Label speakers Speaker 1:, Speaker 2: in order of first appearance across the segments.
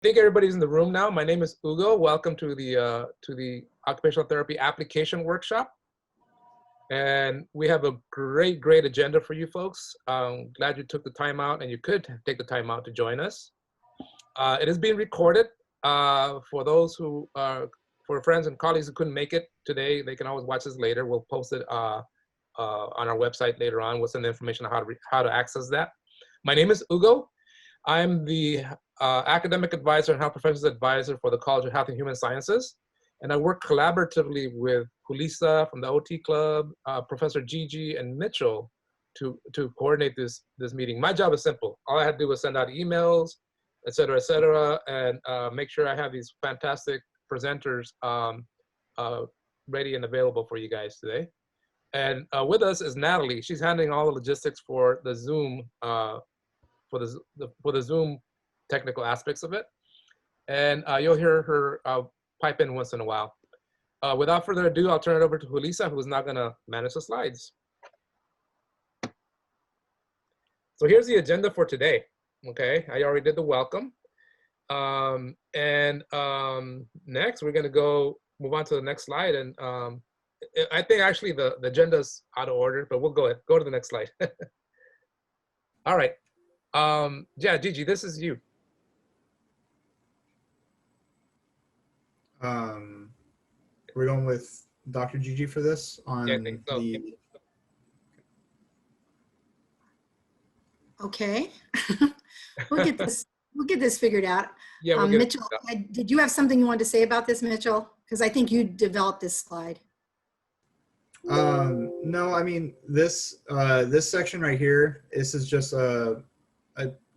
Speaker 1: I think everybody's in the room now. My name is Ugo. Welcome to the Occupational Therapy Application Workshop. And we have a great agenda for you folks. Glad you took the time out, and you could take the time out to join us. It is being recorded. For those who, for friends and colleagues who couldn't make it today, they can always watch this later. We'll post it on our website later on. We'll send the information on how to access that. My name is Ugo. I'm the academic advisor and health professions advisor for the College of Health and Human Sciences. And I work collaboratively with Julissa from the OT Club, Professor Gigi, and Mitchell to coordinate this meeting. My job is simple. All I had to do was send out emails, et cetera, and make sure I have these fantastic presenters ready and available for you guys today. And with us is Natalie. She's handling all the logistics for the Zoom, for the Zoom technical aspects of it. And you'll hear her pipe in once in a while. Without further ado, I'll turn it over to Julissa, who is now gonna manage the slides. So here's the agenda for today, okay? I already did the welcome. Next, we're gonna move on to the next slide. And I think actually the agenda's out of order, but we'll go to the next slide. All right, yeah, Gigi, this is you.
Speaker 2: We're going with Dr. Gigi for this on
Speaker 1: Yeah, I think so.
Speaker 2: the.
Speaker 3: Okay, we'll get this. We'll get this figured out.
Speaker 1: Yeah, we'll
Speaker 3: Mitchell, did you have something you wanted to say about this, Mitchell? Because I think you developed this slide.
Speaker 2: No, I mean this section right here. This is just a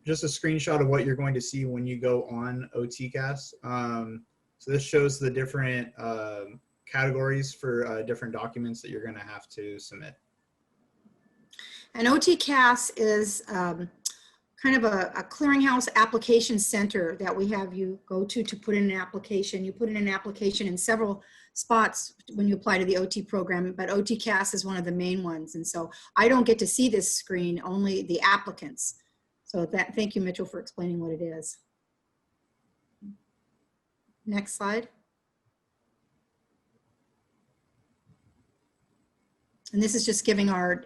Speaker 2: screenshot of what you're going to see when you go on OTCAS. So this shows the different categories for different documents that you're going to have to submit.
Speaker 3: And OTCAS is kind of a clearinghouse application center that we have you go to put in an application. You put in an application in several spots when you apply to the OT program, but OTCAS is one of the main ones. And so I don't get to see this screen, only the applicants. So thank you, Mitchell, for explaining what it is. Next slide. And this is just giving our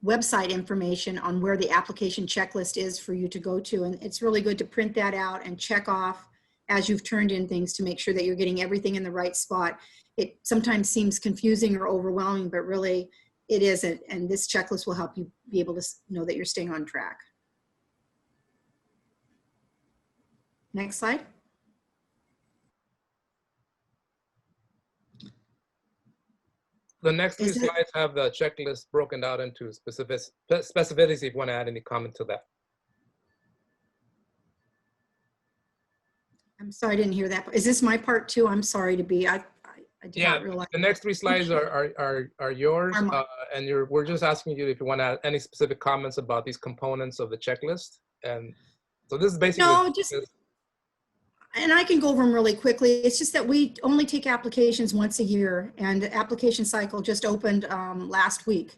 Speaker 3: website information on where the application checklist is for you to go to. And it's really good to print that out and check off as you've turned in things to make sure that you're getting everything in the right spot. It sometimes seems confusing or overwhelming, but really it isn't. And this checklist will help you be able to know that you're staying on track. Next slide.
Speaker 1: The next two slides have the checklist broken out into specificities if you want to add any comment to that.
Speaker 3: I'm sorry, I didn't hear that. Is this my part too? I'm sorry to be, I did not realize.
Speaker 1: The next three slides are yours, and we're just asking you if you want to add any specific comments about these components of the checklist. And so this is basically—
Speaker 3: No, and I can go over them really quickly. It's just that we only take applications once a year, and the application cycle just opened last week,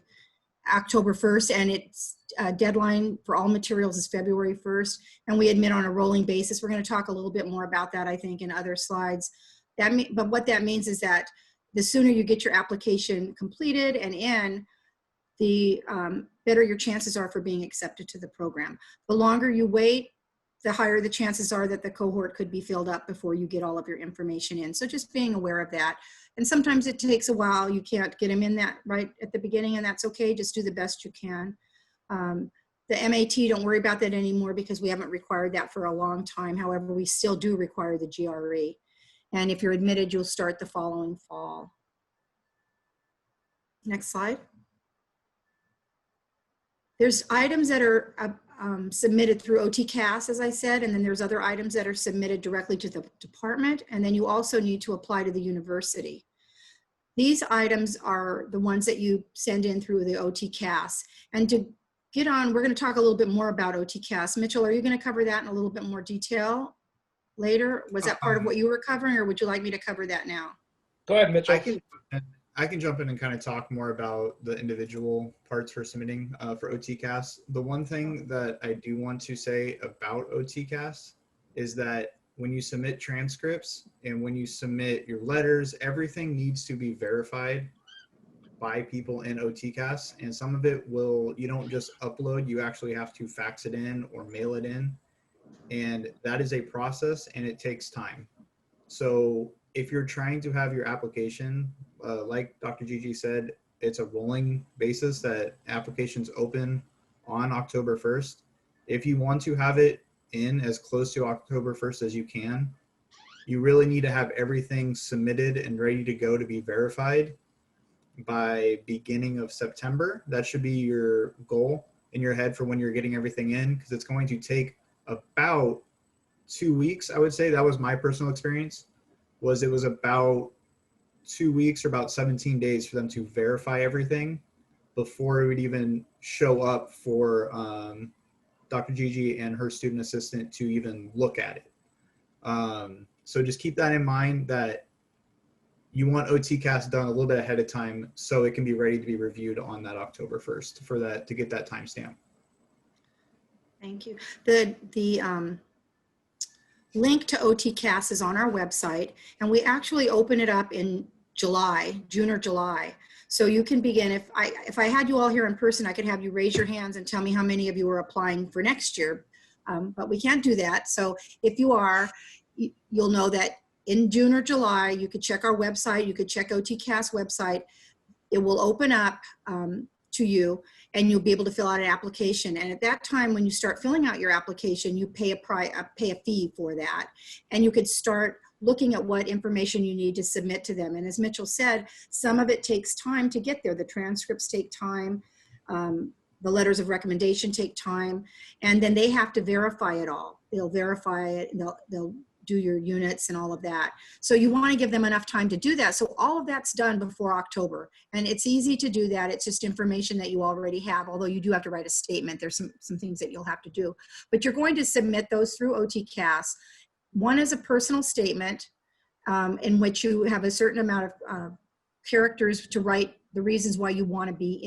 Speaker 3: October 1st, and its deadline for all materials is February 1st, and we admit on a rolling basis. We're going to talk a little bit more about that, I think, in other slides. But what that means is that the sooner you get your application completed and in, the better your chances are for being accepted to the program. The longer you wait, the higher the chances are that the cohort could be filled up before you get all of your information in. So just being aware of that. And sometimes it takes a while. You can't get them in that right at the beginning, and that's okay. Just do the best you can. The MAT, don't worry about that anymore because we haven't required that for a long time. However, we still do require the GRE. And if you're admitted, you'll start the following fall. Next slide. There's items that are submitted through OTCAS, as I said, and then there's other items that are submitted directly to the department, and then you also need to apply to the university. These items are the ones that you send in through the OTCAS. And to get on, we're going to talk a little bit more about OTCAS. Mitchell, are you going to cover that in a little bit more detail later? Was that part of what you were covering, or would you like me to cover that now?
Speaker 1: Go ahead, Mitchell.
Speaker 2: I can jump in and kind of talk more about the individual parts for submitting for OTCAS. The one thing that I do want to say about OTCAS is that when you submit transcripts and when you submit your letters, everything needs to be verified by people in OTCAS. And some of it you don't just upload, you actually have to fax it in or mail it in. And that is a process and it takes time. So if you're trying to have your application, like Dr. Gigi said, it's a rolling basis that applications open on October 1st. If you want to have it in as close to October 1st as you can, you really need to have everything submitted and ready to go to be verified by beginning of September. That should be your goal in your head for when you're getting everything in, because it's going to take about 2 weeks. I would say that was my personal experience, it was about 2 weeks or about 17 days for them to verify everything before it would even show up for Dr. Gigi and her student assistant to even look at it. So just keep that in mind, that you want OTCAS done a little bit ahead of time so it can be ready to be reviewed on that October 1st for that, to get that timestamp.
Speaker 3: Thank you. The link to OTCAS is on our website, and we actually open it up in June or July. So you can begin, if I had you all here in person, I could have you raise your hands and tell me how many of you are applying for next year, but we can't do that. So if you are, you'll know that in June or July, you could check our website, you could check OTCAS website. It will open up to you, and you'll be able to fill out an application. And at that time, when you start filling out your application, you pay a fee for that. And you could start looking at what information you need to submit to them. And as Mitchell said, some of it takes time to get there. The transcripts take time. The letters of recommendation take time. And then they have to verify it all. They'll verify it, and they'll do your units and all of that. So you want to give them enough time to do that. So all of that's done before October. And it's easy to do that. It's just information that you already have, although you do have to write a statement. There's some things that you'll have to do. But you're going to submit those through OTCAS. One is a personal statement in which you have a certain amount of characters to write the reasons why you want to be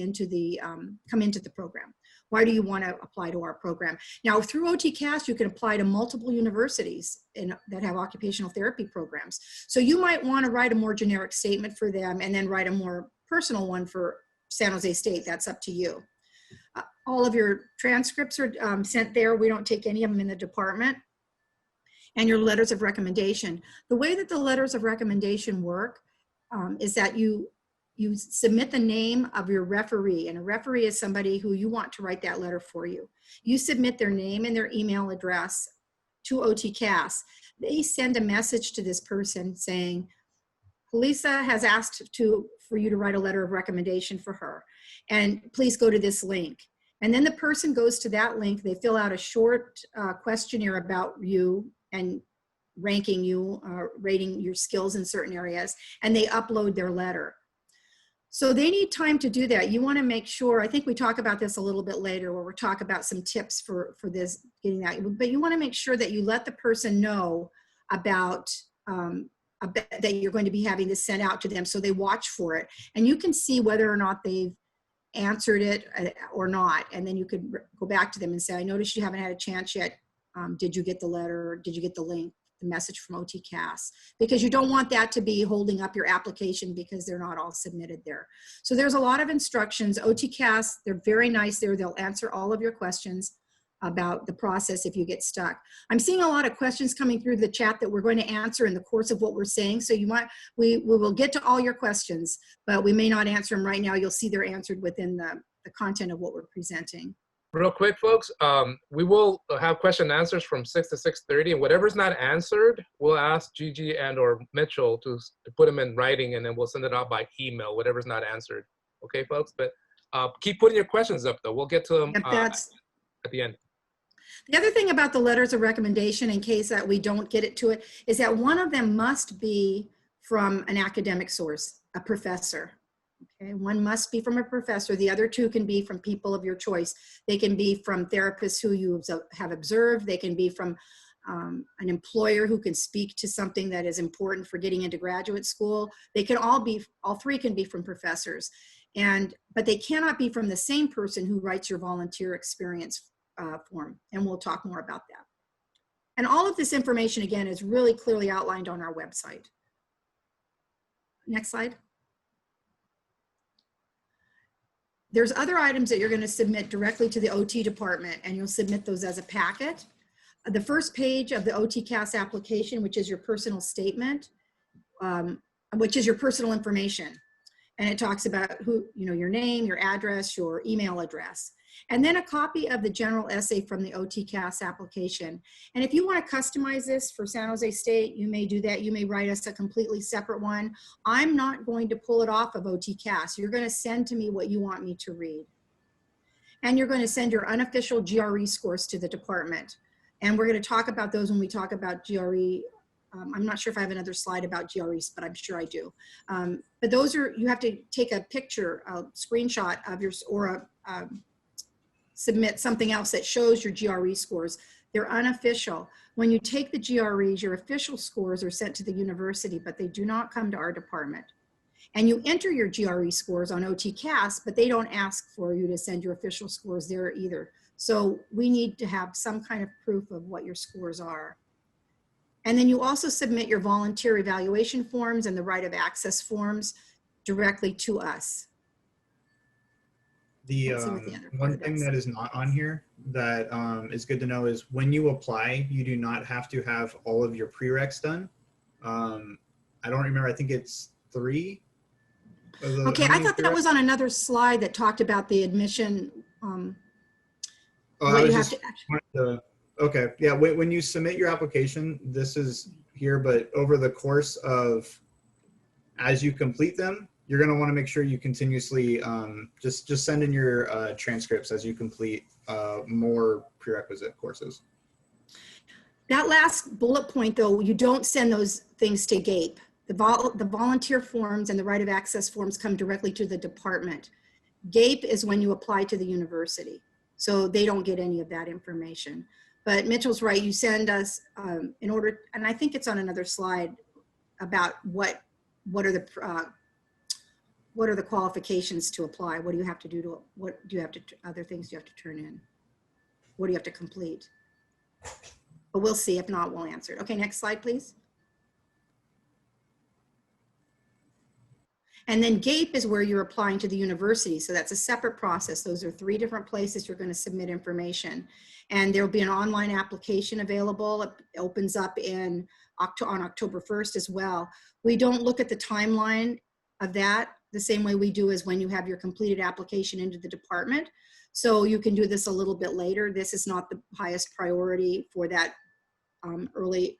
Speaker 3: come into the program. Why do you want to apply to our program? Now, through OTCAS, you can apply to multiple universities that have occupational therapy programs. So you might want to write a more generic statement for them and then write a more personal one for San Jose State. That's up to you. All of your transcripts are sent there. We don't take any of them in the department. And your letters of recommendation. The way that the letters of recommendation work is that you submit the name of your referee, and a referee is somebody who you want to write that letter for you. You submit their name and their email address to OTCAS. They send a message to this person saying, Lisa has asked for you to write a letter of recommendation for her, and please go to this link. And then the person goes to that link, they fill out a short questionnaire about you and ranking you, rating your skills in certain areas, and they upload their letter. So they need time to do that. You want to make sure, I think we talk about this a little bit later, where we'll talk about some tips for this, getting that, but you want to make sure that you let the person know about that you're going to be having this sent out to them, so they watch for it. And you can see whether or not they've answered it or not. And then you could go back to them and say, I noticed you haven't had a chance yet. Did you get the letter? Did you get the link, the message from OTCAS? Because you don't want that to be holding up your application because they're not all submitted there. So there's a lot of instructions. OTCAS, they're very nice there. They'll answer all of your questions about the process if you get stuck. I'm seeing a lot of questions coming through the chat that we're going to answer in the course of what we're saying. So we will get to all your questions, but we may not answer them right now. You'll see they're answered within the content of what we're presenting.
Speaker 1: Real quick, folks, we will have question and answers from 6 to 6:30, and whatever's not answered, we'll ask Gigi and or Mitchell to put them in writing, and then we'll send it out by email, whatever's not answered. Okay, folks? But keep putting your questions up, though. We'll get to them at the end.
Speaker 3: The other thing about the letters of recommendation, in case that we don't get it to it, is that one of them must be from an academic source, a professor. Okay, one must be from a professor. The other two can be from people of your choice. They can be from therapists who you have observed. They can be from an employer who can speak to something that is important for getting into graduate school. They can all three can be from professors. But they cannot be from the same person who writes your volunteer experience form. And we'll talk more about that. And all of this information, again, is really clearly outlined on our website. Next slide. There's other items that you're going to submit directly to the OT department, and you'll submit those as a packet. The first page of the OTCAS application, which is your personal statement, which is your personal information. And it talks about who, your name, your address, your email address. And then a copy of the general essay from the OTCAS application. And if you want to customize this for San Jose State, you may do that. You may write us a completely separate one. I'm not going to pull it off of OTCAS. You're going to send to me what you want me to read. And you're going to send your unofficial GRE scores to the department. And we're going to talk about those when we talk about GRE. I'm not sure if I have another slide about GREs, but I'm sure I do. But those are, you have to take a picture, a screenshot of yours, or submit something else that shows your GRE scores. They're unofficial. When you take the GREs, your official scores are sent to the university, but they do not come to our department. And you enter your GRE scores on OTCAS, but they don't ask for you to send your official scores there either. So we need to have some kind of proof of what your scores are. And then you also submit your volunteer evaluation forms and the right of access forms directly to us.
Speaker 2: The one thing that is not on here that is good to know is when you apply, you do not have to have all of your prereqs done. I don't remember, I think it's 3.
Speaker 3: Okay, I thought that was on another slide that talked about the admission.
Speaker 2: Okay, yeah, when you submit your application, this is here, but over the course of, as you complete them, you're going to want to make sure you continuously just send in your transcripts as you complete more prerequisite courses.
Speaker 3: That last bullet point, though, you don't send those things to GAPE. The volunteer forms and the right of access forms come directly to the department. GAPE is when you apply to the university, so they don't get any of that information. But Mitchell's right, you send us in order, and I think it's on another slide about what are the qualifications to apply? What do you have to do what do you have to, other things do you have to turn in? What do you have to complete? But we'll see, if not, we'll answer it. Okay, next slide, please. And then GAPE is where you're applying to the university. So that's a separate process. Those are 3 different places you're going to submit information. And there'll be an online application available. It opens up on October 1st as well. We don't look at the timeline of that the same way we do as when you have your completed application into the department. So you can do this a little bit later. This is not the highest priority for that early,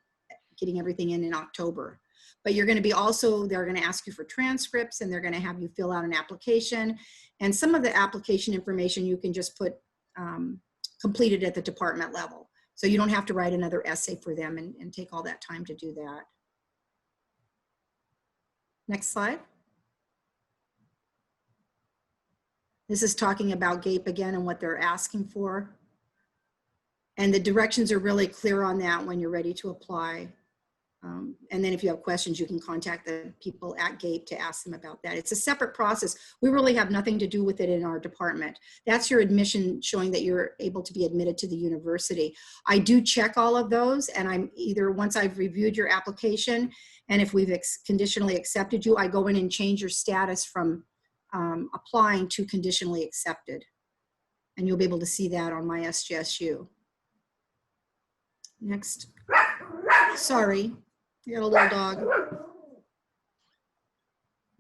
Speaker 3: getting everything in October. But you're going to be also, they're going to ask you for transcripts, and they're going to have you fill out an application. And some of the application information you can just put completed at the department level. So you don't have to write another essay for them and take all that time to do that. Next slide. This is talking about GAPE again and what they're asking for. And the directions are really clear on that when you're ready to apply. And then if you have questions, you can contact the people at GAPE to ask them about that. It's a separate process. We really have nothing to do with it in our department. That's your admission showing that you're able to be admitted to the university. I do check all of those, and I'm either, once I've reviewed your application, and if we've conditionally accepted you, I go in and change your status from applying to conditionally accepted. And you'll be able to see that on my SJSU. Next. Sorry. You got a little dog.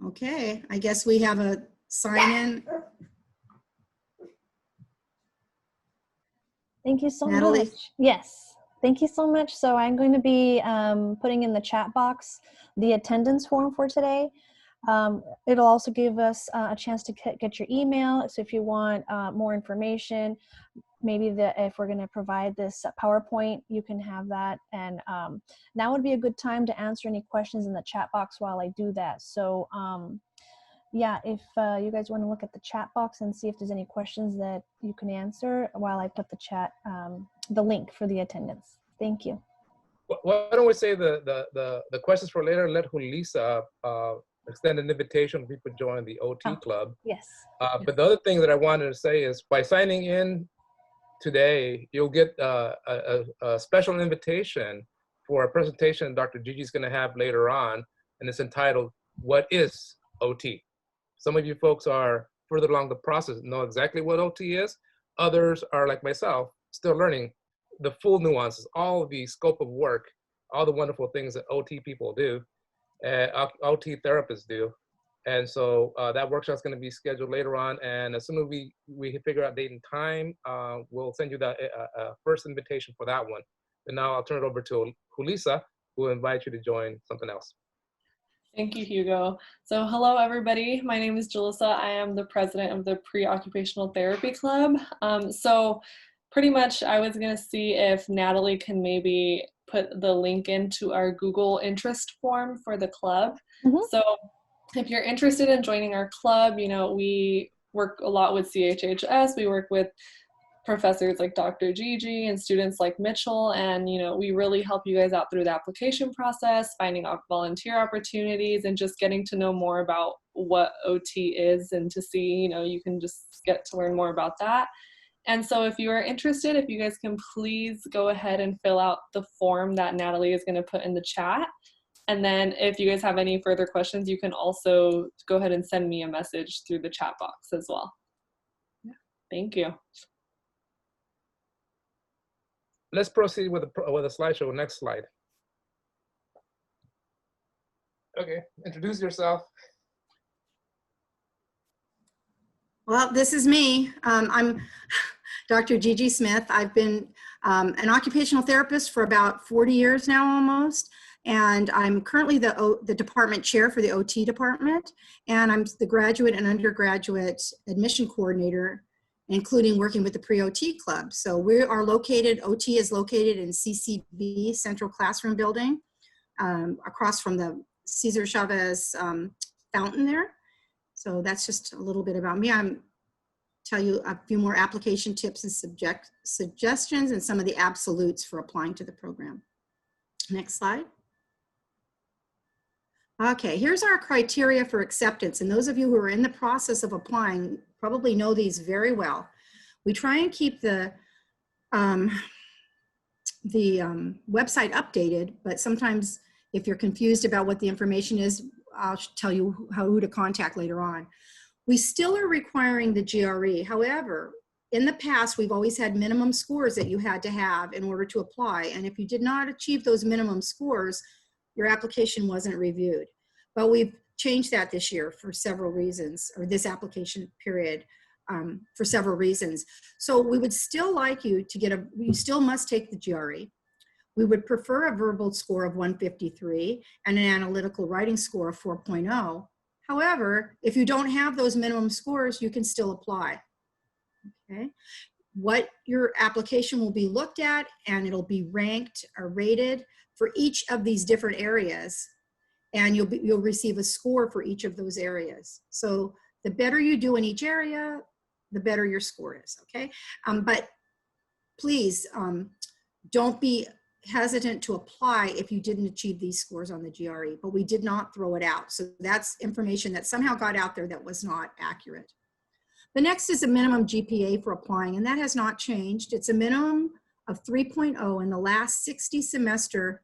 Speaker 3: Okay, I guess we have a sign in.
Speaker 4: Thank you so
Speaker 3: Natalie?
Speaker 4: much. Yes, thank you so much. So I'm going to be putting in the chat box the attendance form for today. It'll also give us a chance to get your email. So if you want more information, maybe if we're going to provide this PowerPoint, you can have that. And now would be a good time to answer any questions in the chat box while I do that. So yeah, if you guys want to look at the chat box and see if there's any questions that you can answer while I put the chat, the link for the attendance. Thank you.
Speaker 1: Why don't we say the questions for later? Let Julissa extend an invitation for people to join the OT club.
Speaker 4: Yes.
Speaker 1: But the other thing that I wanted to say is by signing in today, you'll get a special invitation for a presentation Dr. Gigi is going to have later on, and it's entitled, "What is OT?" Some of you folks are further along the process, know exactly what OT is. Others are like myself, still learning the full nuances, all the scope of work, all the wonderful things that OT people do, OT therapists do. And so that workshop is going to be scheduled later on. And as soon as we figure out date and time, we'll send you the first invitation for that one. And now I'll turn it over to Julissa, who will invite you to join something else.
Speaker 5: Thank you, Hugo. So hello, everybody. My name is Julissa. I am the president of the Pre-Occupational Therapy Club. So pretty much I was going to see if Natalie can maybe put the link into our Google interest form for the club.
Speaker 4: Mhm.
Speaker 5: So if you're interested in joining our club, you know, we work a lot with CHHS. We work with professors like Dr. Gigi and students like Mitchell, and you know, we really help you guys out through the application process, finding out volunteer opportunities, and just getting to know more about what OT is, and to see, you know, you can just get to learn more about that. And so if you are interested, if you guys can please go ahead and fill out the form that Natalie is going to put in the chat. And then if you guys have any further questions, you can also go ahead and send me a message through the chat box as well. Yeah. Thank you.
Speaker 1: Let's proceed with a slideshow. Next slide. Okay, introduce yourself.
Speaker 3: Well, this is me. I'm Dr. Gigi Smith. I've been an occupational therapist for about 40 years now almost, and I'm currently the department chair for the OT department, and I'm the graduate and undergraduate admission coordinator, including working with the Pre-OT Club. So we are located, OT is located in CCB, Central Classroom Building, across from the Cesar Chavez fountain there. So that's just a little bit about me. I'm tell you a few more application tips and suggestions and some of the absolutes for applying to the program. Next slide. Okay, here's our criteria for acceptance. And those of you who are in the process of applying probably know these very well. We try and keep the website updated, but sometimes if you're confused about what the information is, I'll tell you who to contact later on. We still are requiring the GRE. However, in the past, we've always had minimum scores that you had to have in order to apply. And if you did not achieve those minimum scores, your application wasn't reviewed. But we've changed that this year for several reasons, or this application period for several reasons. So we would still like you to get you still must take the GRE. We would prefer a verbal score of 153 and an analytical writing score of 4.0. However, if you don't have those minimum scores, you can still apply. Okay. What your application will be looked at, and it'll be ranked or rated for each of these different areas, and you'll receive a score for each of those areas. So the better you do in each area, the better your score is. Okay. But please don't be hesitant to apply if you didn't achieve these scores on the GRE, but we did not throw it out. So that's information that somehow got out there that was not accurate. The next is a minimum GPA for applying, and that has not changed. It's a minimum of 3.0 in the last 60 semester.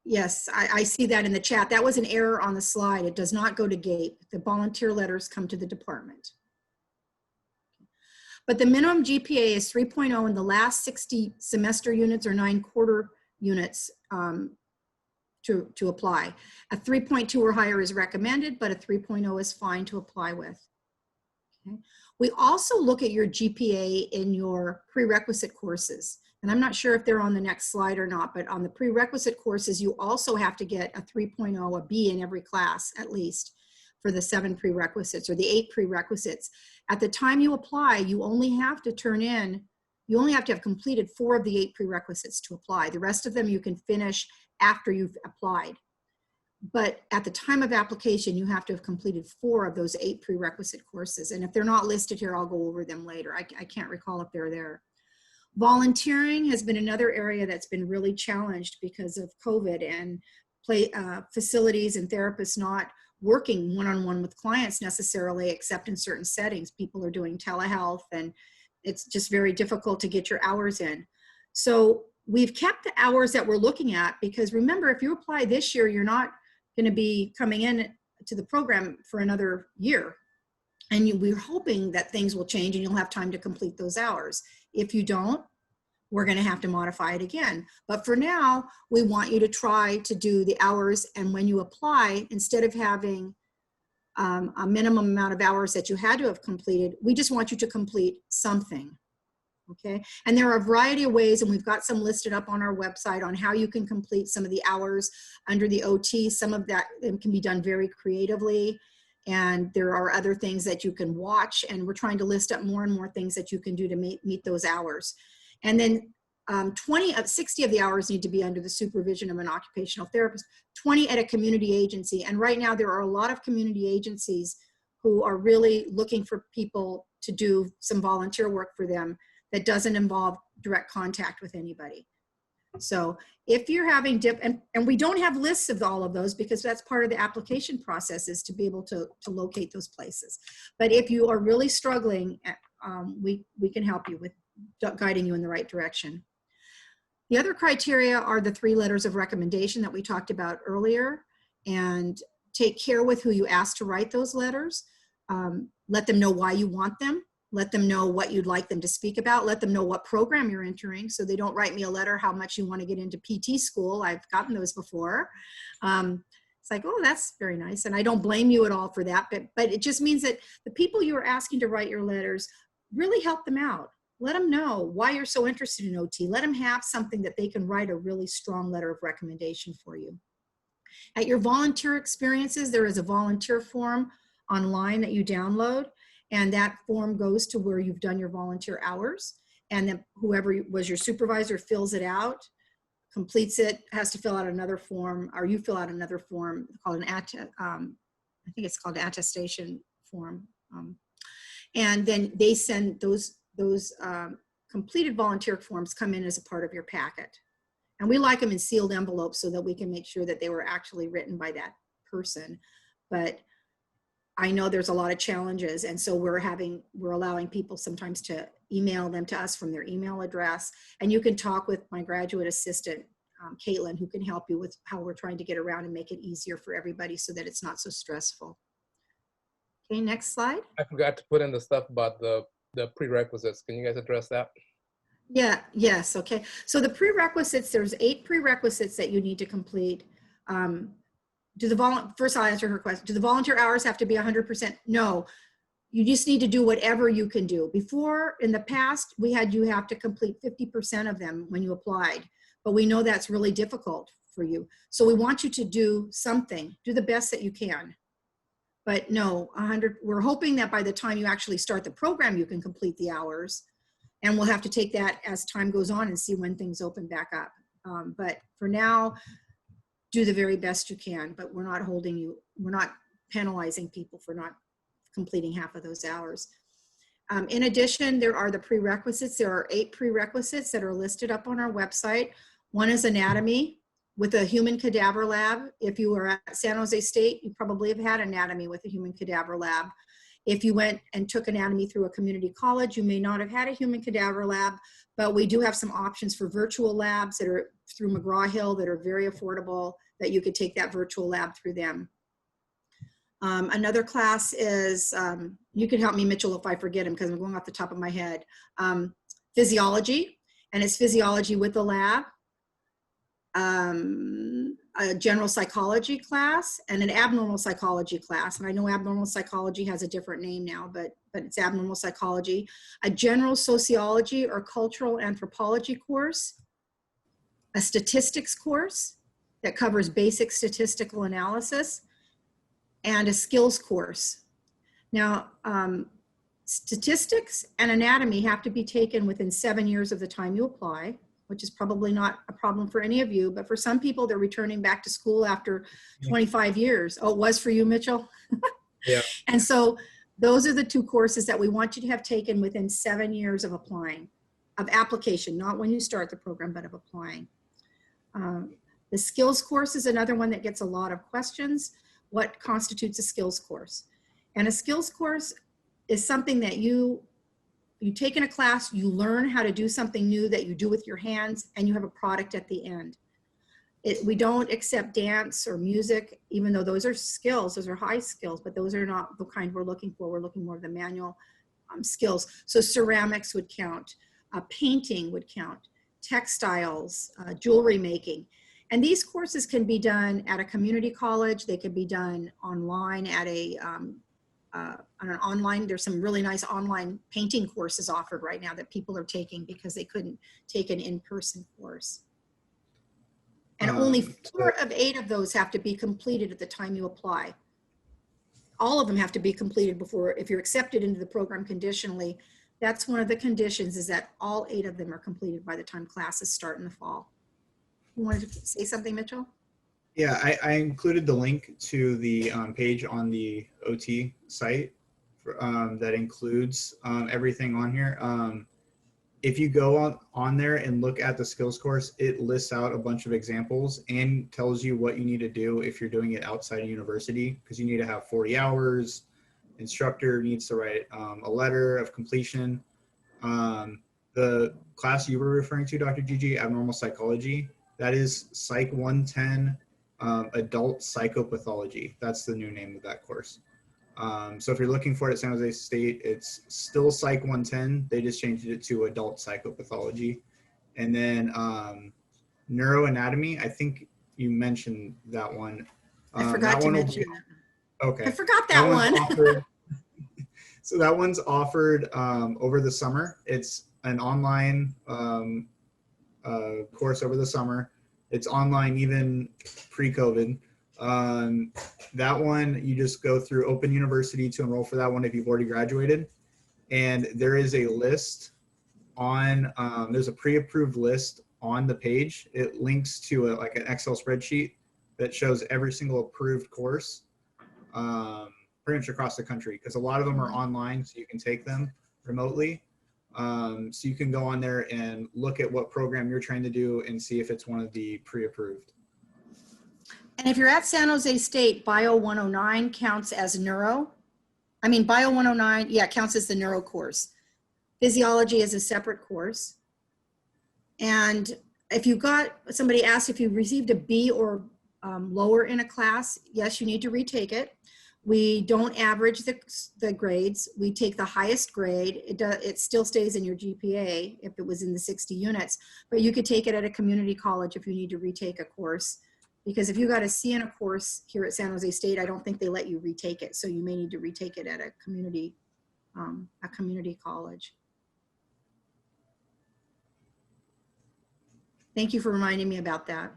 Speaker 3: Yes, I see that in the chat. That was an error on the slide. It does not go to GATE. The volunteer letters come to the department. But the minimum GPA is 3.0 in the last 60 semester units or 9 quarter units to apply. A 3.2 or higher is recommended, but a 3.0 is fine to apply with. Okay. We also look at your GPA in your prerequisite courses. And I'm not sure if they're on the next slide or not, but on the prerequisite courses, you also have to get a 3.0, a B in every class at least, for the 7 prerequisites or the 8 prerequisites. At the time you apply, you only have to you only have to have completed 4 of the 8 prerequisites to apply. The rest of them you can finish after you've applied. But at the time of application, you have to have completed 4 of those 8 prerequisite courses. And if they're not listed here, I'll go over them later. I can't recall if they're there. Volunteering has been another area that's been really challenged because of COVID and facilities and therapists not working one-on-one with clients necessarily, except in certain settings. People are doing telehealth, and it's just very difficult to get your hours in. So we've kept the hours that we're looking at, because remember, if you apply this year, you're not going to be coming in to the program for another year. And we're hoping that things will change and you'll have time to complete those hours. If you don't, we're going to have to modify it again. But for now, we want you to try to do the hours. And when you apply, instead of having a minimum amount of hours that you had to have completed, we just want you to complete something. Okay. And there are a variety of ways, and we've got some listed up on our website on how you can complete some of the hours under the OT. Some of that can be done very creatively. And there are other things that you can watch, and we're trying to list up more and more things that you can do to meet those hours. And then 60 of the hours need to be under the supervision of an occupational therapist, 20 at a community agency. And right now there are a lot of community agencies who are really looking for people to do some volunteer work for them that doesn't involve direct contact with anybody. So if you're having and we don't have lists of all of those, because that's part of the application process, is to be able to locate those places. But if you are really struggling, we can help you with guiding you in the right direction. The other criteria are the 3 letters of recommendation that we talked about earlier, and take care with who you ask to write those letters. Let them know why you want them. Let them know what you'd like them to speak about. Let them know what program you're entering, so they don't write me a letter how much you want to get into PT school. I've gotten those before. It's like, oh, that's very nice. And I don't blame you at all for that, but it just means that the people you are asking to write your letters, really help them out. Let them know why you're so interested in OT. Let them have something that they can write a really strong letter of recommendation for you. At your volunteer experiences, there is a volunteer form online that you download, and that form goes to where you've done your volunteer hours, and then whoever was your supervisor fills it out, completes it, has to fill out another form, or you fill out another form called I think it's called an attestation form. And then they send those completed volunteer forms come in as a part of your packet. And we like them in sealed envelopes so that we can make sure that they were actually written by that person. But I know there's a lot of challenges, and so we're allowing people sometimes to email them to us from their email address. And you can talk with my graduate assistant, Caitlin, who can help you with how we're trying to get around and make it easier for everybody so that it's not so stressful. Okay, next slide.
Speaker 1: I forgot to put in the stuff about the prerequisites. Can you guys address that?
Speaker 3: Yeah, yes, okay. So the prerequisites, there's 8 prerequisites that you need to complete. First I'll answer her question. Do the volunteer hours have to be 100%? No, you just need to do whatever you can do. Before, in the past, we had you have to complete 50% of them when you applied, but we know that's really difficult for you. So we want you to do something, do the best that you can. But no, 100, we're hoping that by the time you actually start the program, you can complete the hours. And we'll have to take that as time goes on and see when things open back up. But for now, do the very best you can, but we're not holding you, we're not penalizing people for not completing half of those hours. In addition, there are the prerequisites. There are 8 prerequisites that are listed up on our website. One is anatomy with a human cadaver lab. If you were at San Jose State, you probably have had anatomy with a human cadaver lab. If you went and took anatomy through a community college, you may not have had a human cadaver lab, but we do have some options for virtual labs that are through McGraw-Hill that are very affordable, that you could take that virtual lab through them. Another class is, you can help me, Mitchell, if I forget them because I'm going off the top of my head. Physiology, and it's physiology with the lab. A general psychology class and an abnormal psychology class. And I know abnormal psychology has a different name now, but it's abnormal psychology. A general sociology or cultural anthropology course. A statistics course that covers basic statistical analysis. And a skills course. Now, statistics and anatomy have to be taken within 7 years of the time you apply, which is probably not a problem for any of you, but for some people, they're returning back to school after 25 years. Oh, it was for you, Mitchell?
Speaker 1: Yeah.
Speaker 3: And so those are the 2 courses that we want you to have taken within 7 years of applying, of application, not when you start the program, but of applying. The skills course is another one that gets a lot of questions. what constitutes a skills course. And a skills course is something that you take in a class, you learn how to do something new that you do with your hands, and you have a product at the end. We don't accept dance or music, even though those are skills, those are high skills, but those are not the kind we're looking for. We're looking more of the manual skills. So ceramics would count, painting would count, textiles, jewelry making. And these courses can be done at a community college. They can be done online at on an online, there's some really nice online painting courses offered right now that people are taking because they couldn't take an in-person course. And only 4 of 8 of those have to be completed at the time you apply. All of them have to be completed before, if you're accepted into the program conditionally, that's one of the conditions, is that all 8 of them are completed by the time classes start in the fall. You wanted to say something, Mitchell?
Speaker 2: Yeah, I included the link to the page on the OT site that includes everything on here. If you go on there and look at the skills course, it lists out a bunch of examples and tells you what you need to do if you're doing it outside of university, because you need to have 40 hours. Instructor needs to write a letter of completion. The class you were referring to, Dr. Gigi, Abnormal Psychology, that is Psych 110 Adult Psychopathology. That's the new name of that course. So if you're looking for it at San Jose State, it's still Psych 110. They just changed it to Adult Psychopathology. And then Neuroanatomy, I think you mentioned that one.
Speaker 3: I forgot to mention that.
Speaker 2: Okay.
Speaker 3: I forgot that one.
Speaker 2: So that one's offered over the summer. It's an online course over the summer. It's online even pre-COVID. That one, you just go through Open University to enroll for that one if you've already graduated. And there is a list on, there's a pre-approved list on the page. It links to like an Excel spreadsheet that shows every single approved course pretty much across the country, because a lot of them are online, so you can take them remotely. So you can go on there and look at what program you're trying to do and see if it's one of the pre-approved.
Speaker 3: And if you're at San Jose State, Bio 109 counts as neuro. I mean, Bio 109, yeah, counts as the neuro course. Physiology is a separate course. And if you got, somebody asked if you received a B or lower in a class, yes, you need to retake it. We don't average the grades. We take the highest grade. It still stays in your GPA if it was in the 60 units, but you could take it at a community college if you need to retake a course. Because if you got a C in a course here at San Jose State, I don't think they let you retake it. So you may need to retake it at a community college. Thank you for reminding me about that.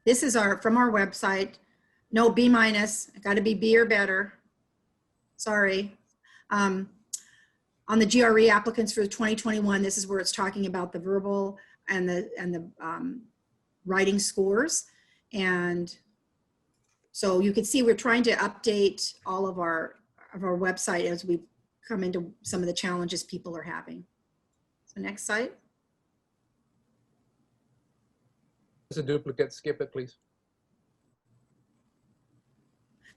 Speaker 3: This is from our website. No, B-, got to be B or better. Sorry. On the GRE applicants for 2021, this is where it's talking about the verbal and the writing scores. And so you can see we're trying to update all of our website as we come into some of the challenges people are having. So next slide.
Speaker 1: It's a duplicate, skip it, please.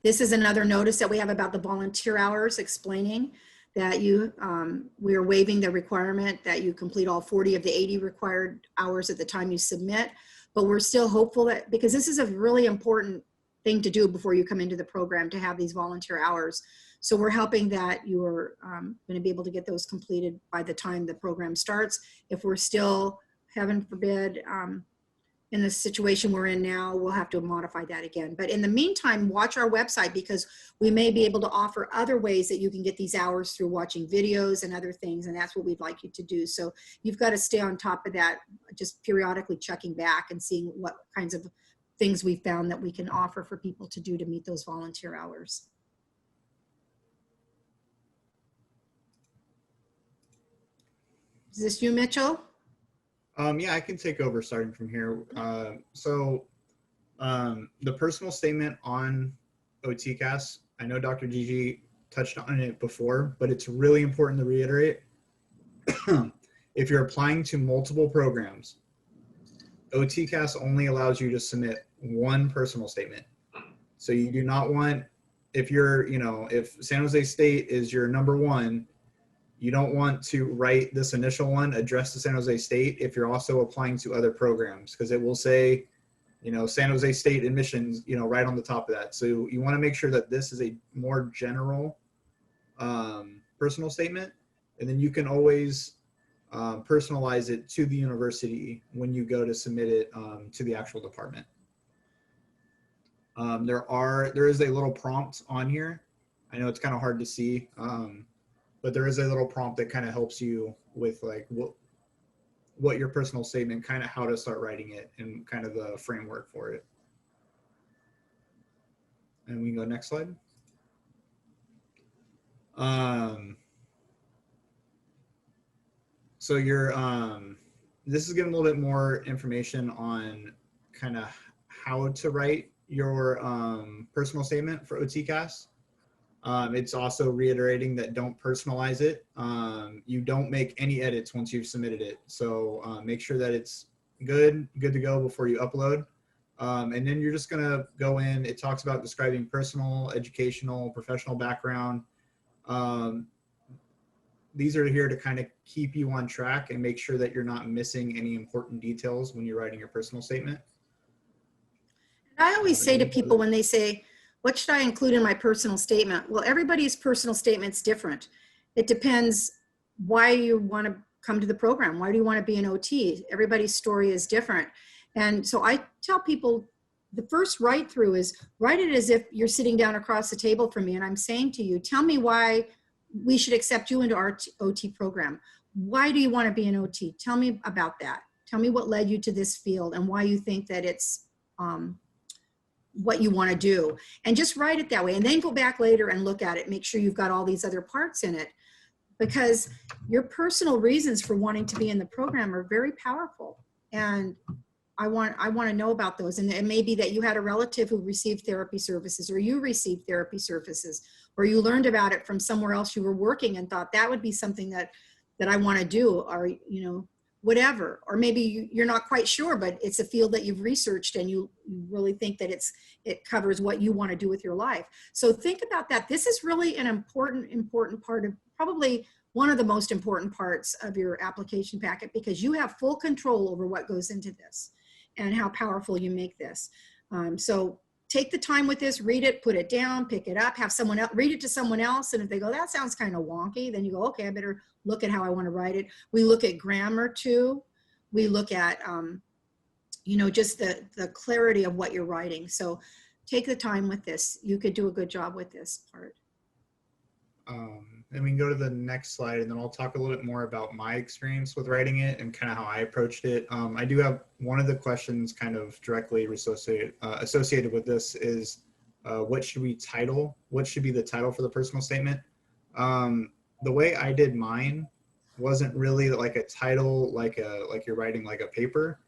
Speaker 3: This is another notice that we have about the volunteer hours, explaining that we are waiving the requirement that you complete all 40 of the 80 required hours at the time you submit. But we're still hopeful that, because this is a really important thing to do before you come into the program, to have these volunteer hours. So we're hoping that you are going to be able to get those completed by the time the program starts. If we're still, heaven forbid, in the situation we're in now, we'll have to modify that again. But in the meantime, watch our website, because we may be able to offer other ways that you can get these hours through watching videos and other things, and that's what we'd like you to do. So you've got to stay on top of that, just periodically checking back and seeing what kinds of things we found that we can offer for people to do to meet those volunteer hours. Is this you, Mitchell?
Speaker 2: Yeah, I can take over starting from here. The personal statement on OTCAS, I know Dr. Gigi touched on it before, but it's really important to reiterate. If you're applying to multiple programs, OTCAS only allows you to submit one personal statement. So you do not want, if you're, if San Jose State is your number one, you don't want to write this initial one addressed to San Jose State if you're also applying to other programs, because it will say, San Jose State admissions, right on the top of that. So you want to make sure that this is a more general personal statement, and then you can always personalize it to the university when you go to submit it to the actual department. There is a little prompt on here. I know it's kind of hard to see, but there is a little prompt that kind of helps you with like what your personal statement, kind of how to start writing it, and kind of the framework for it. And we can go next slide. So this is giving a little bit more information on kind of how to write your personal statement for OTCAS. It's also reiterating that don't personalize it. You don't make any edits once you've submitted it. So make sure that it's good to go before you upload. And then you're just gonna go in, it talks about describing personal, educational, professional background. These are here to kind of keep you on track and make sure that you're not missing any important details when you're writing your personal statement.
Speaker 3: I always say to people when they say, what should I include in my personal statement? Well, everybody's personal statement's different. It depends why you want to come to the program. Why do you want to be an OT? Everybody's story is different. And so I tell people the first write through is write it as if you're sitting down across the table from me and I'm saying to you, tell me why we should accept you into our OT program. Why do you want to be an OT? Tell me about that. Tell me what led you to this field and why you think that it's what you want to do. And just write it that way. And then go back later and look at it. Make sure you've got all these other parts in it. Because your personal reasons for wanting to be in the program are very powerful. And I want to know about those. And it may be that you had a relative who received therapy services, or you received therapy services, or you learned about it from somewhere else you were working and thought that would be something that I want to do, or, whatever. Or maybe you're not quite sure, but it's a field that you've researched and you really think that it covers what you want to do with your life. So think about that. This is really an important part of, probably one of the most important parts of your application packet, because you have full control over what goes into this and how powerful you make this. So take the time with this, read it, put it down, pick it up, have someone else read it to someone else. And if they go, that sounds kind of wonky, then you go, okay, I better look at how I want to write it. We look at grammar too. We look at, just the clarity of what you're writing. So take the time with this. You could do a good job with this part.
Speaker 2: And we can go to the next slide, and then I'll talk a little bit more about my experience with writing it and kind of how I approached it. I do have one of the questions kind of directly associated with this is, what should we title? What should be the title for the personal statement? The way I did mine wasn't really like a title, like you're writing like a paper.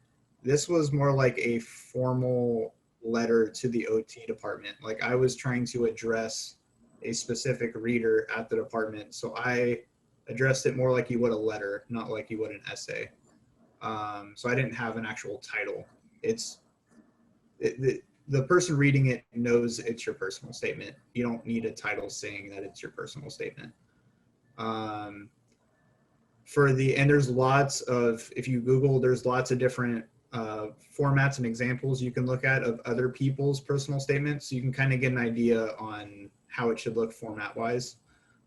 Speaker 2: This was more like a formal letter to the OT department. Like I was trying to address a specific reader at the department. So I addressed it more like you would a letter, not like you would an essay. So I didn't have an actual title. The person reading it knows it's your personal statement. You don't need a title saying that it's your personal statement. And there's lots of, if you Google, there's lots of different formats and examples you can look at of other people's personal statements. So you can kind of get an idea on how it should look format wise.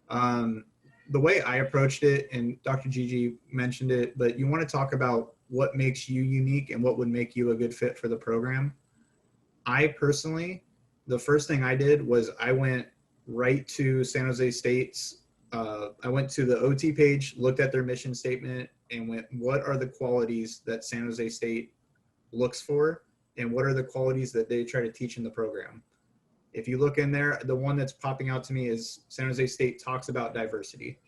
Speaker 2: The way I approached it, and Dr. Gigi mentioned it, but you want to talk about what makes you unique and what would make you a good fit for the program. I personally, the first thing I did was I went right to San Jose State's, I went to the OT page, looked at their mission statement, and went, what are the qualities that San Jose State looks for, and what are the qualities that they try to teach in the program? If you look in there, the one that's popping out to me is San Jose State talks about diversity.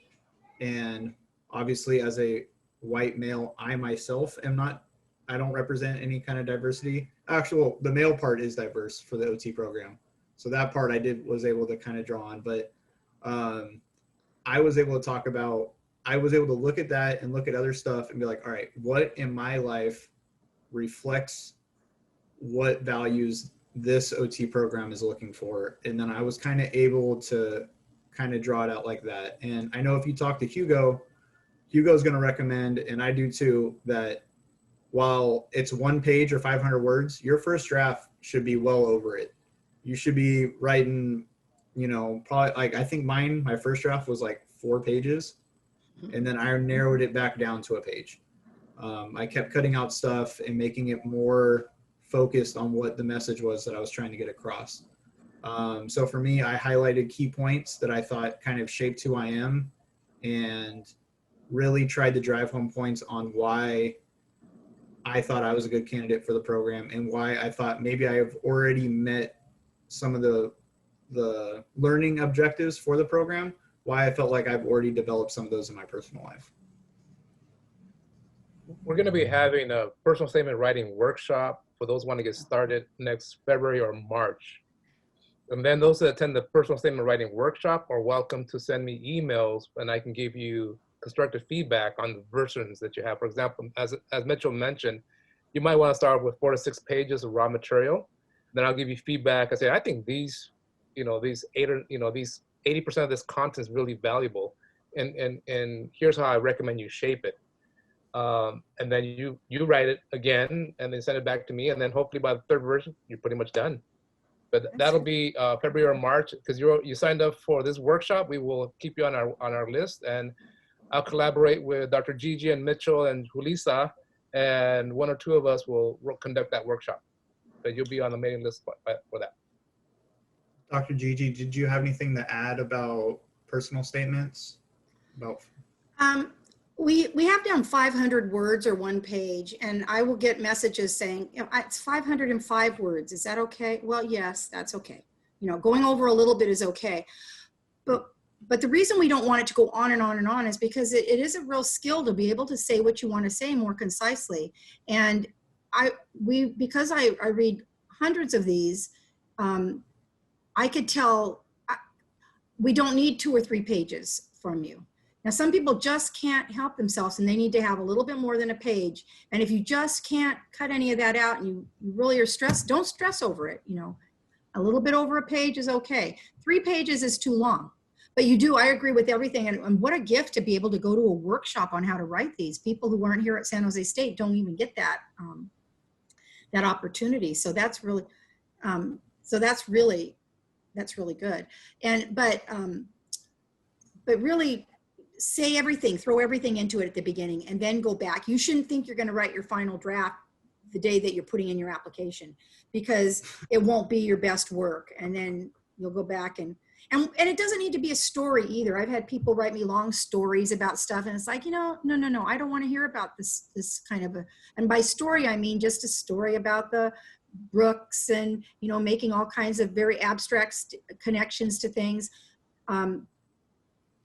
Speaker 2: And obviously as a white male, I myself am not, I don't represent any kind of diversity. Actually, the male part is diverse for the OT program. So that part was able to kind of draw on, but I was able to talk about, I was able to look at that and look at other stuff and be like, all right, what in my life reflects what values this OT program is looking for. And then I was kind of able to kind of draw it out like that. And I know if you talk to Hugo, Hugo's going to recommend, and I do too, that while it's 1 page or 500 words, your first draft should be well over it. You should be writing, you know, probably like, I think my first draft was like 4 pages, and then I narrowed it back down to a page. I kept cutting out stuff and making it more focused on what the message was that I was trying to get across. So for me, I highlighted key points that I thought kind of shaped who I am, and really tried to drive home points on why I thought I was a good candidate for the program, and why I thought maybe I have already met some of the learning objectives for the program, why I felt like I've already developed some of those in my personal life.
Speaker 1: We're going to be having a personal statement writing workshop for those who want to get started next February or March. And then those that attend the personal statement writing workshop are welcome to send me emails, and I can give you constructive feedback on the versions that you have. For example, as Mitchell mentioned, you might want to start with 4 to 6 pages of raw material. Then I'll give you feedback. I say, I think these, these 80% of this content is really valuable, and here's how I recommend you shape it. And then you write it again, and then send it back to me, and then hopefully by the 3rd version, you're pretty much done. But that'll be February or March, because you signed up for this workshop. We will keep you on our list, and I'll collaborate with Dr. Gigi and Mitchell and Julissa, and 1 or 2 of us will conduct that workshop. But you'll be on the mailing list for that.
Speaker 2: Dr. Gigi, did you have anything to add about personal statements?
Speaker 3: We have down 500 words or 1 page, and I will get messages saying, it's 505 words. Is that okay? Well, yes, that's okay. Going over a little bit is okay. But the reason we don't want it to go on and on and on is because it is a real skill to be able to say what you want to say more concisely. And because I read hundreds of these, I could tell we don't need 2 or 3 pages from you. Now, some people just can't help themselves, and they need to have a little bit more than a page. And if you just can't cut any of that out and you really are stressed, don't stress over it. A little bit over a page is okay. 3 pages is too long. But I agree with everything. And what a gift to be able to go to a workshop on how to write these. People who aren't here at San Jose State don't even get that, that opportunity. So that's really, that's really good. But really, say everything, throw everything into it at the beginning, and then go back. You shouldn't think you're going to write your final draft the day that you're putting in your application, because it won't be your best work. And then you'll go back and it doesn't need to be a story either. I've had people write me long stories about stuff, and it's like, no, I don't want to hear about this kind of and by story, I mean just a story about the brooks and, making all kinds of very abstract connections to things.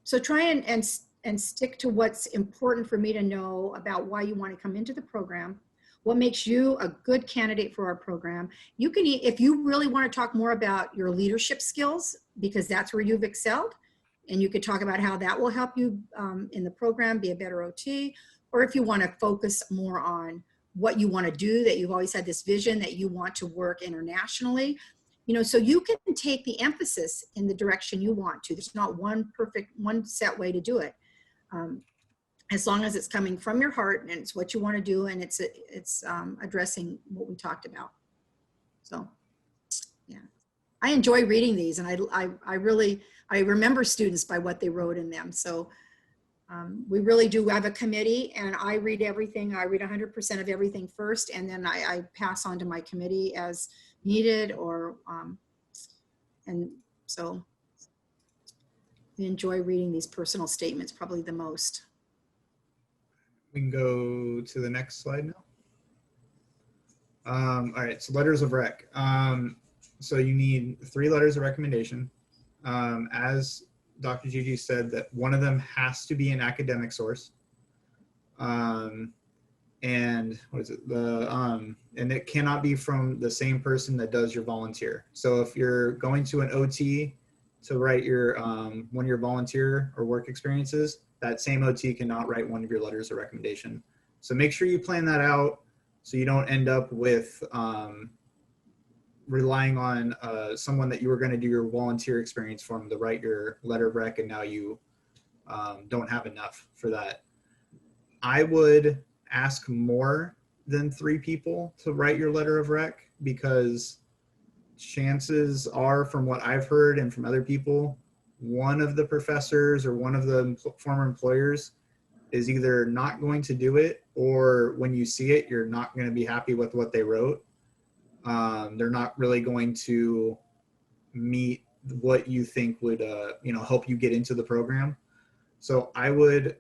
Speaker 3: So try and stick to what's important for me to know about why you want to come into the program, what makes you a good candidate for our program. You can, if you really want to talk more about your leadership skills, because that's where you've excelled, and you could talk about how that will help you in the program be a better OT, or if you want to focus more on what you want to do, that you've always had this vision that you want to work internationally. So you can take the emphasis in the direction you want to. There's not one set way to do it. As long as it's coming from your heart and it's what you want to do, and it's addressing what we talked about. So, yeah, I enjoy reading these, and I remember students by what they wrote in them. So we really do have a committee, and I read everything. I read 100% of everything first, and then I pass on to my committee as needed, and so we enjoy reading these personal statements probably the most.
Speaker 2: We can go to the next slide now. All right, so letters of rec. So you need 3 letters of recommendation. As Dr. Gigi said, that one of them has to be an academic source. And what is it? And it cannot be from the same person that does your volunteer. So if you're going to an OT to write your one of your volunteer or work experiences, that same OT cannot write one of your letters of recommendation. So make sure you plan that out so you don't end up with relying on someone that you were going to do your volunteer experience for them to write your letter of rec, and now you don't have enough for that. I would ask more than 3 people to write your letter of rec, because chances are, from what I've heard and from other people, one of the professors or one of the former employers is either not going to do it, or when you see it, you're not going to be happy with what they wrote. They're not really going to meet what you think would help you get into the program. So I would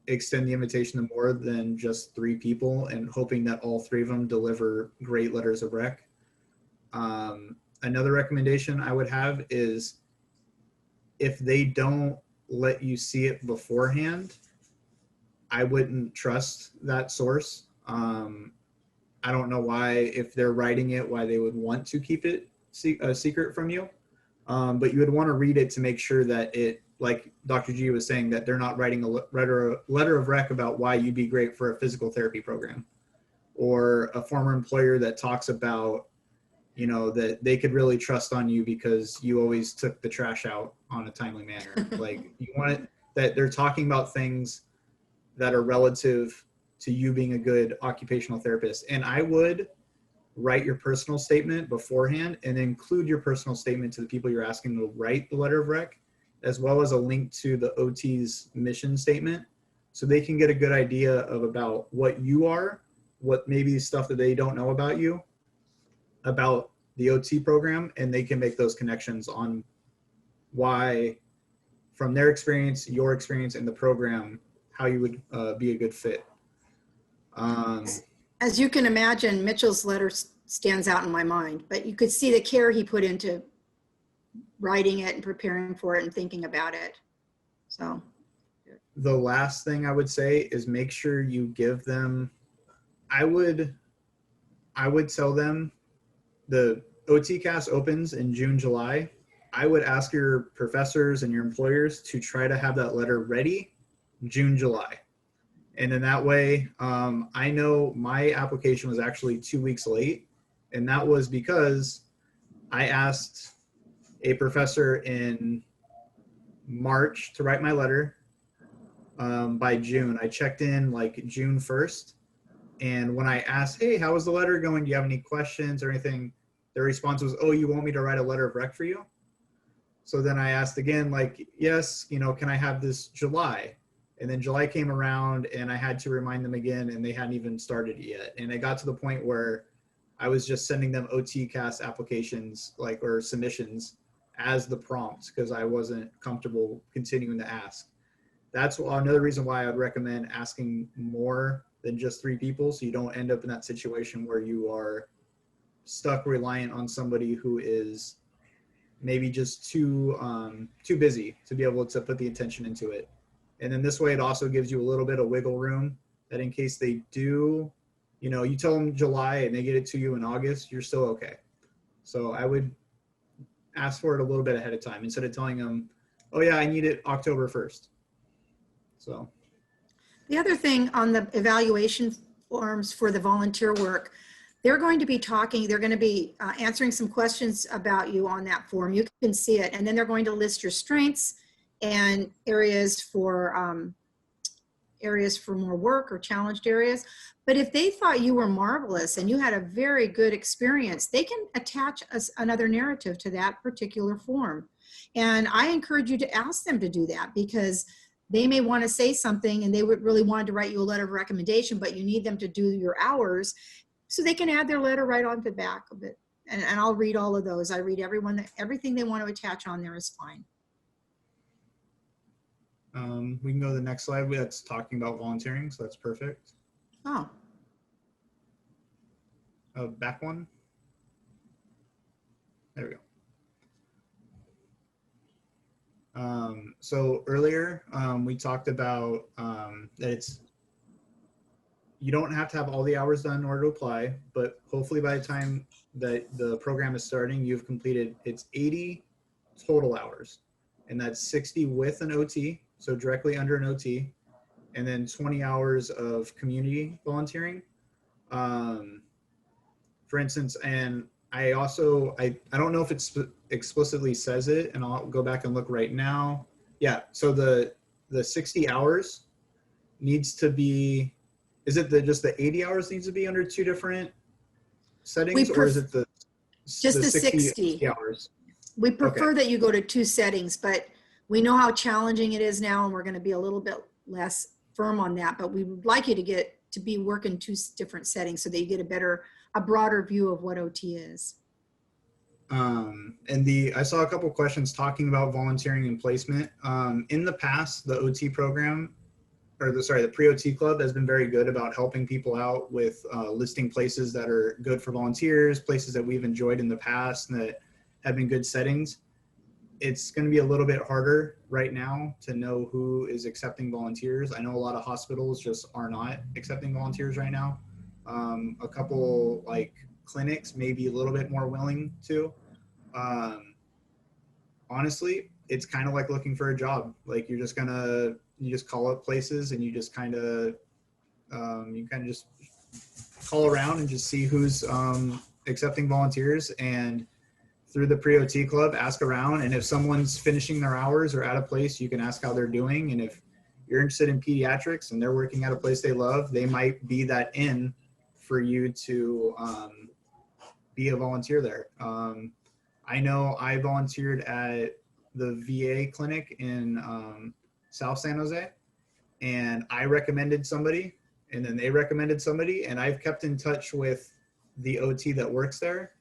Speaker 2: extend the invitation to more than just 3 people, and hoping that all 3 of them deliver great letters of rec. Another recommendation I would have is, if they don't let you see it beforehand, I wouldn't trust that source. I don't know why, if they're writing it, why they would want to keep it a secret from you. But you would want to read it to make sure that it, like Dr. G was saying, that they're not writing a letter of rec about why you'd be great for a physical therapy program, or a former employer that talks about, that they could really trust on you because you always took the trash out on a timely manner. Like, you want it, that they're talking about things that are relative to you being a good occupational therapist. And I would write your personal statement beforehand and include your personal statement to the people you're asking to write the letter of rec, as well as a link to the OT's mission statement, so they can get a good idea of about what you are, what maybe stuff that they don't know about you, about the OT program, and they can make those connections on why, from their experience, your experience in the program, how you would be a good fit.
Speaker 3: As you can imagine, Mitchell's letter stands out in my mind, but you could see the care he put into writing it and preparing for it and thinking about it. So
Speaker 2: the last thing I would say is, make sure you give them, I would tell them, the OTCAS opens in June, July. I would ask your professors and your employers to try to have that letter ready June, July. And then that way, I know my application was actually 2 weeks late. And that was because I asked a professor in March to write my letter by June. I checked in like June 1st. And when I asked, hey, how was the letter going? Do you have any questions or anything? Their response was, oh, you want me to write a letter of rec for you? So then I asked again, like, yes, can I have this July? And then July came around and I had to remind them again, and they hadn't even started it yet. And it got to the point where I was just sending them OTCAS applications, or submissions, as the prompt, because I wasn't comfortable continuing to ask. That's another reason why I'd recommend asking more than just 3 people, so you don't end up in that situation where you are stuck reliant on somebody who is maybe just too busy to be able to put the attention into it. And then this way, it also gives you a little bit of wiggle room, that in case they do, you tell them July and they get it to you in August, you're still okay. So I would ask for it a little bit ahead of time, instead of telling them, oh yeah, I need it October 1st. So
Speaker 3: the other thing on the evaluation forms for the volunteer work, they're going to be answering some questions about you on that form. You can see it, and then they're going to list your strengths and areas for more work or challenged areas. But if they thought you were marvelous and you had a very good experience, they can attach another narrative to that particular form. And I encourage you to ask them to do that, because they may want to say something and they would really want to write you a letter of recommendation, but you need them to do your hours, so they can add their letter right on the back of it. And I'll read all of those. I read everything they want to attach on there is fine.
Speaker 2: We can go to the next slide. That's talking about volunteering, so that's perfect.
Speaker 3: Oh.
Speaker 2: Back one. There we go. So earlier, we talked about that you don't have to have all the hours done in order to apply, but hopefully by the time that the program is starting, you've completed, it's 80 total hours, and that's 60 with an OT, so directly under an OT, and then 20 hours of community volunteering. For instance, and I also, I don't know if it explicitly says it, and I'll go back and look right now. Yeah, so the 60 hours needs to be, is it just the 80 hours needs to be under 2 different settings, or is it
Speaker 3: just the 60
Speaker 2: hours?
Speaker 3: We
Speaker 2: Okay.
Speaker 3: prefer that you go to 2 settings, but we know how challenging it is now, and we're going to be a little bit less firm on that, but we would like you to get to be working 2 different settings so that you get a broader view of what OT is.
Speaker 2: And I saw a couple questions talking about volunteering and placement. In the past, the OT program, or the pre-OT club has been very good about helping people out with listing places that are good for volunteers, places that we've enjoyed in the past and that have been good settings. It's going to be a little bit harder right now to know who is accepting volunteers. I know a lot of hospitals just are not accepting volunteers right now. A couple like clinics may be a little bit more willing to. Honestly, it's kind of like looking for a job. Like you just call up places and you just kind of just call around and just see who's accepting volunteers, and through the pre-OT club, ask around. And if someone's finishing their hours or at a place, you can ask how they're doing. And if you're interested in pediatrics and they're working at a place they love, they might be that in for you to be a volunteer there. I know I volunteered at the VA clinic in South San Jose, and I recommended somebody, and then they recommended somebody, and I've kept in touch with the OT that works there.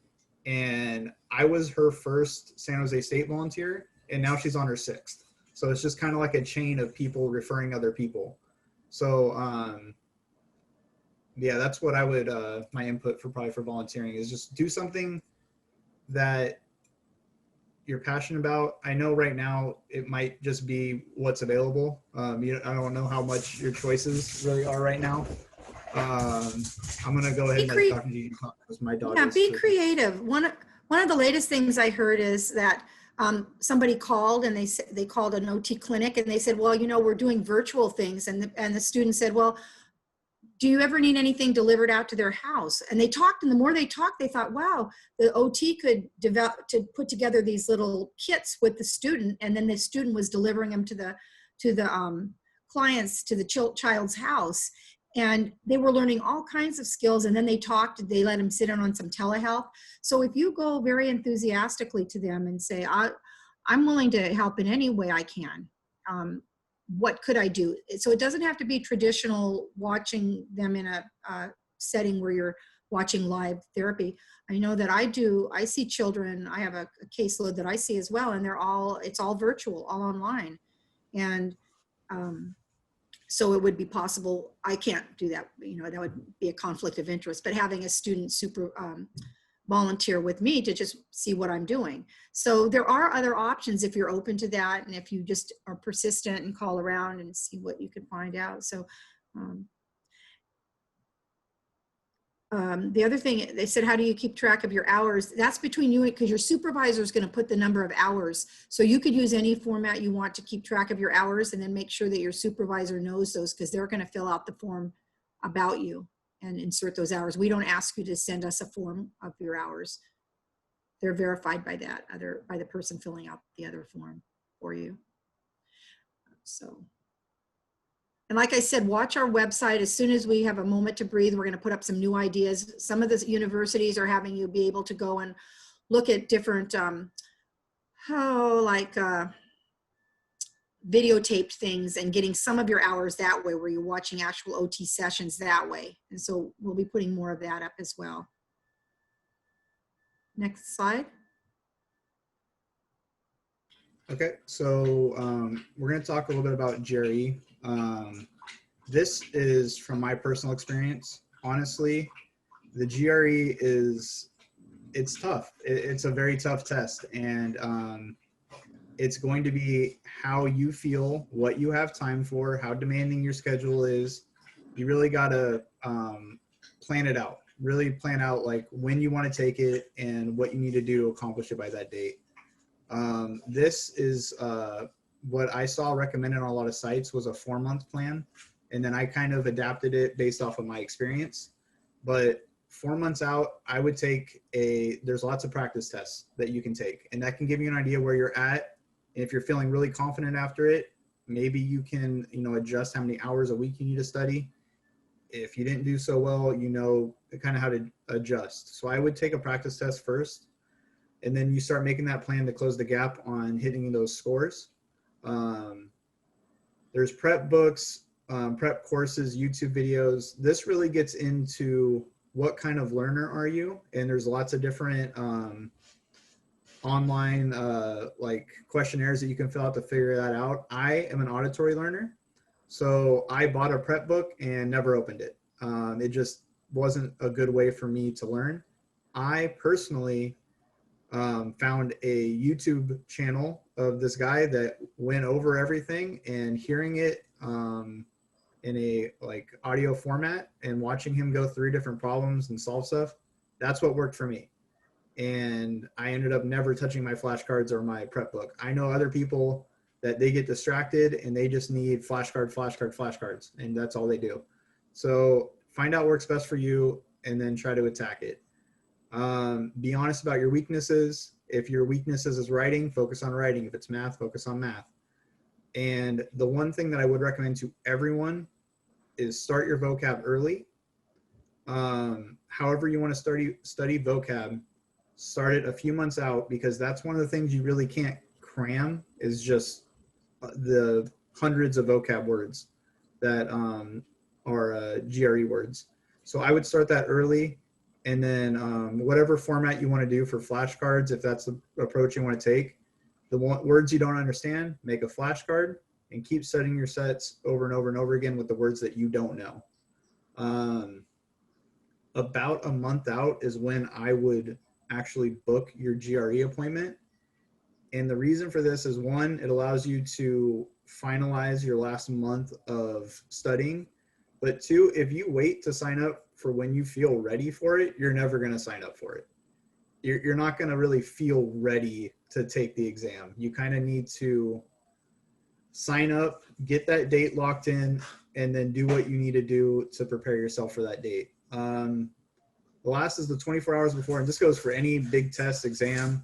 Speaker 2: And I was her first San Jose State volunteer, and now she's on her 6th. So it's just kind of like a chain of people referring other people. So yeah, that's what I would, my input for volunteering is just do something that you're passionate about. I know right now it might just be what's available. I don't know how much your choices really are right now. I'm gonna go ahead and let Dr. Gigi talk because my dog.
Speaker 3: Yeah,
Speaker 2: is
Speaker 3: be creative. One of the latest things I heard is that somebody called and they called an OT clinic and they said, well, we're doing virtual things, and the student said, well, do you ever need anything delivered out to their house? And they talked, and the more they talked, they thought, wow, the OT could put together these little kits with the student, and then the student was delivering them to the clients, to the child's house. And they were learning all kinds of skills, and then they let them sit in on some telehealth. So if you go very enthusiastically to them and say, I'm willing to help in any way I can, what could I do? So it doesn't have to be traditional watching them in a setting where you're watching live therapy. I know that I see children, I have a caseload that I see as well, and it's all virtual, all online. And so it would be possible, I can't do that, that would be a conflict of interest, but having a student volunteer with me to just see what I'm doing. So there are other options if you're open to that, and if you just are persistent and call around and see what you can find out. So the other thing, they said, how do you keep track of your hours? That's between you, because your supervisor is going to put the number of hours. So you could use any format you want to keep track of your hours, and then make sure that your supervisor knows those, because they're going to fill out the form about you and insert those hours. We don't ask you to send us a form of your hours. They're verified by by the person filling out the other form for you. So. And like I said, watch our website. As soon as we have a moment to breathe, we're going to put up some new ideas. Some of the universities are having you be able to go and look at different, videotaped things and getting some of your hours that way, where you're watching actual OT sessions that way. And so we'll be putting more of that up as well. Next slide.
Speaker 2: Okay, so we're going to talk a little bit about GRE. This is from my personal experience. Honestly, the GRE it's tough. It's a very tough test, and it's going to be how you feel, what you have time for, how demanding your schedule is. You really got to plan it out. Really plan out like when you want to take it and what you need to do to accomplish it by that date. This is what I saw recommended on a lot of sites was a 4-month plan. And then I kind of adapted it based off of my experience. But 4 months out, I would take there's lots of practice tests that you can take, and that can give you an idea where you're at. And if you're feeling really confident after it, maybe you can, adjust how many hours a week you need to study. If you didn't do so well, kind of how to adjust. So I would take a practice test first, and then you start making that plan to close the gap on hitting those scores. There's prep books, prep courses, YouTube videos. This really gets into what kind of learner are you? And there's lots of different online like questionnaires that you can fill out to figure that out. I am an auditory learner, so I bought a prep book and never opened it. It just wasn't a good way for me to learn. I personally found a YouTube channel of this guy that went over everything, and hearing it in a audio format and watching him go through different problems and solve stuff, that's what worked for me. And I ended up never touching my flashcards or my prep book. I know other people that they get distracted and they just need flashcards, and that's all they do. So find out what works best for you and then try to attack it. Be honest about your weaknesses. If your weaknesses is writing, focus on writing. If it's math, focus on math. And the one thing that I would recommend to everyone is start your vocab early. However you want to study vocab, start it a few months out, because that's one of the things you really can't cram, is just the hundreds of vocab words that are GRE words. So I would start that early, and then whatever format you want to do for flashcards, if that's the approach you want to take, the words you don't understand, make a flashcard and keep studying your sets over and over and over again with the words that you don't know. About a month out is when I would actually book your GRE appointment. And the reason for this is, one, it allows you to finalize your last month of studying. But two, if you wait to sign up for when you feel ready for it, you're never going to sign up for it. You're not going to really feel ready to take the exam. You kind of need to sign up, get that date locked in, and then do what you need to do to prepare yourself for that date. The last is the 24 hours before, and this goes for any big test exam.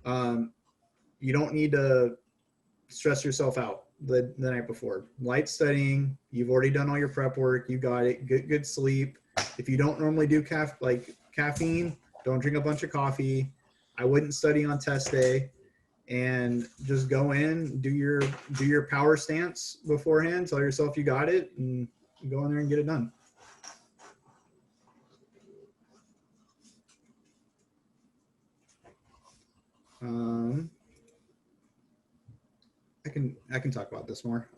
Speaker 2: You don't need to stress yourself out the night before. Light studying, you've already done all your prep work, you got it, good sleep. If you don't normally do caffeine, don't drink a bunch of coffee. I wouldn't study on test day, and just go in, do your power stance beforehand, tell yourself you got it, and go in there and get it done. I can talk about this more.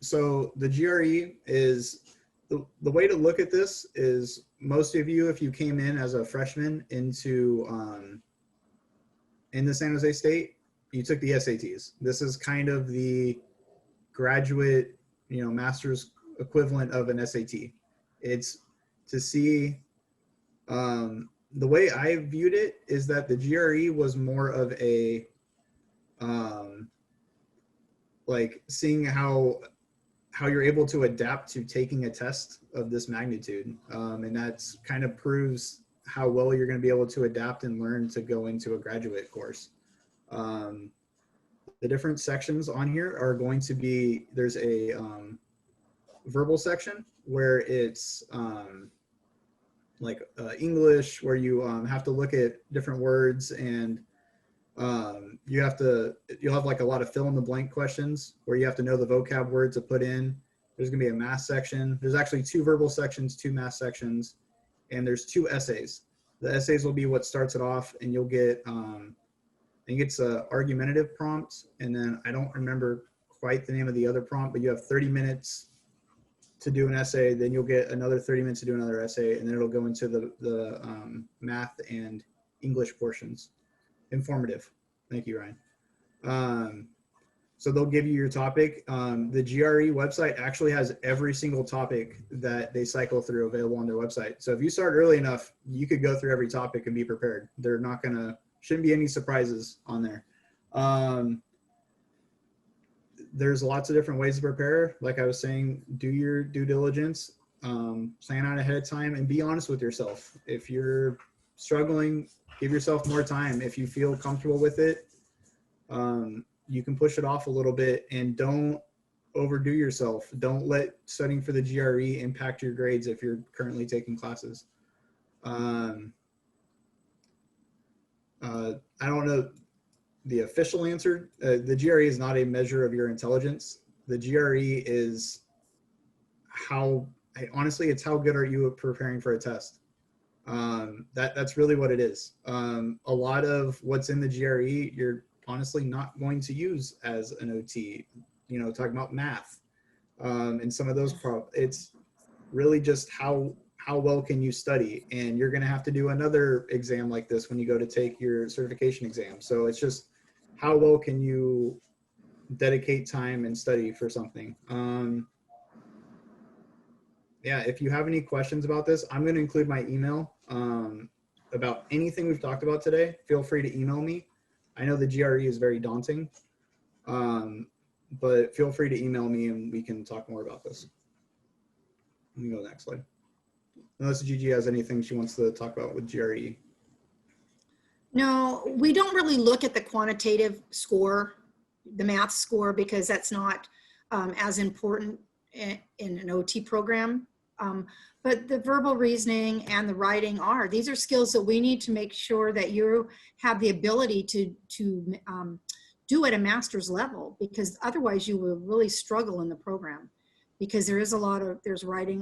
Speaker 2: So the GRE is, the way to look at this is, most of you, if you came in as a freshman into San Jose State, you took the SATs. This is kind of the graduate, master's equivalent of an SAT. It's to see, the way I viewed it is that the GRE was more of a, seeing how you're able to adapt to taking a test of this magnitude. And that's kind of proves how well you're going to be able to adapt and learn to go into a graduate course. The different sections on here are going to be, there's a verbal section where it's English, where you have to look at different words, and you'll have a lot of fill in the blank questions where you have to know the vocab words to put in. There's going to be a math section. There's actually 2 verbal sections, 2 math sections, and there's 2 essays. The essays will be what starts it off, and you'll get, I think it's a argumentative prompt, and then I don't remember quite the name of the other prompt, but you have 30 minutes to do an essay, then you'll get another 30 minutes to do another essay, and then it'll go into the math and English portions. Informative. Thank you, Ryan. So they'll give you your topic. The GRE website actually has every single topic that they cycle through available on their website. So if you start early enough, you could go through every topic and be prepared. They're not shouldn't be any surprises on there. There's lots of different ways to prepare. Like I was saying, do your due diligence. Plan out ahead of time and be honest with yourself. If you're struggling, give yourself more time. If you feel comfortable with it, you can push it off a little bit, and don't overdo yourself. Don't let studying for the GRE impact your grades if you're currently taking classes. I don't know the official answer. The GRE is not a measure of your intelligence. The GRE is honestly, it's how good are you at preparing for a test. That's really what it is. A lot of what's in the GRE, you're honestly not going to use as an OT, you know, talking about math, and some of those it's really just how well can you study, and you're going to have to do another exam like this when you go to take your certification exam. So it's just how well can you dedicate time and study for something. Yeah, if you have any questions about this, I'm going to include my email about anything we've talked about today. Feel free to email me. I know the GRE is very daunting, but feel free to email me and we can talk more about this. Let me go to the next slide. Unless Gigi has anything she wants to talk about with GRE.
Speaker 3: No, we don't really look at the quantitative score, the math score, because that's not as important in an OT program. But the verbal reasoning and the writing these are skills that we need to make sure that you have the ability to do at a master's level, because otherwise you will really struggle in the program, because there's a lot of writing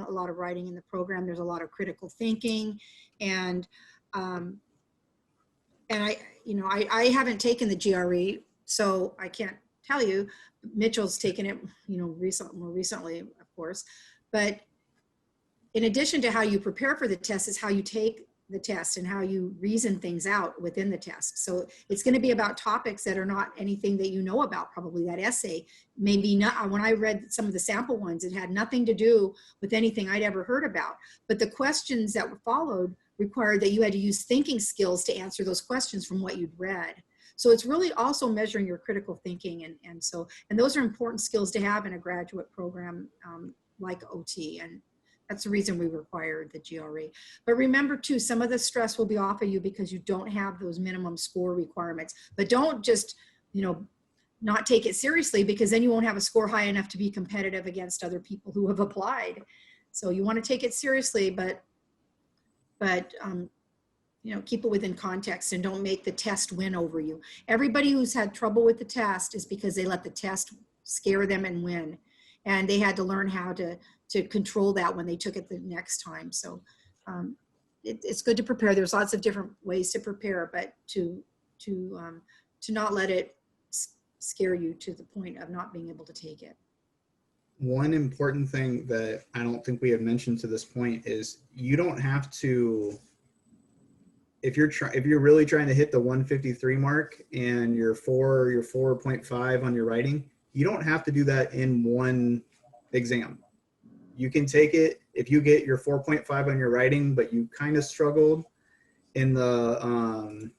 Speaker 3: in the program. There's a lot of critical thinking, and I haven't taken the GRE, so I can't tell you. Mitchell's taken it, more recently, of course. But in addition to how you prepare for the test is how you take the test and how you reason things out within the test. So it's going to be about topics that are not anything that you know about. Probably that essay, maybe not. When I read some of the sample ones, it had nothing to do with anything I'd ever heard about. But the questions that were followed required that you had to use thinking skills to answer those questions from what you'd read. So it's really also measuring your critical thinking, and those are important skills to have in a graduate program like OT, and that's the reason we require the GRE. But remember too, some of the stress will be off of you because you don't have those minimum score requirements. But don't just, not take it seriously, because then you won't have a score high enough to be competitive against other people who have applied. So you want to take it seriously, but keep it within context and don't make the test win over you. Everybody who's had trouble with the test is because they let the test scare them and win. And they had to learn how to control that when they took it the next time. So it's good to prepare. There's lots of different ways to prepare, but to not let it scare you to the point of not being able to take it.
Speaker 2: One important thing that I don't think we have mentioned to this point is you don't have to, if you're really trying to hit the 153 mark and your 4.5 on your writing, you don't have to do that in one exam. You can take it if you get your 4.5 on your writing, but you kind of struggled in the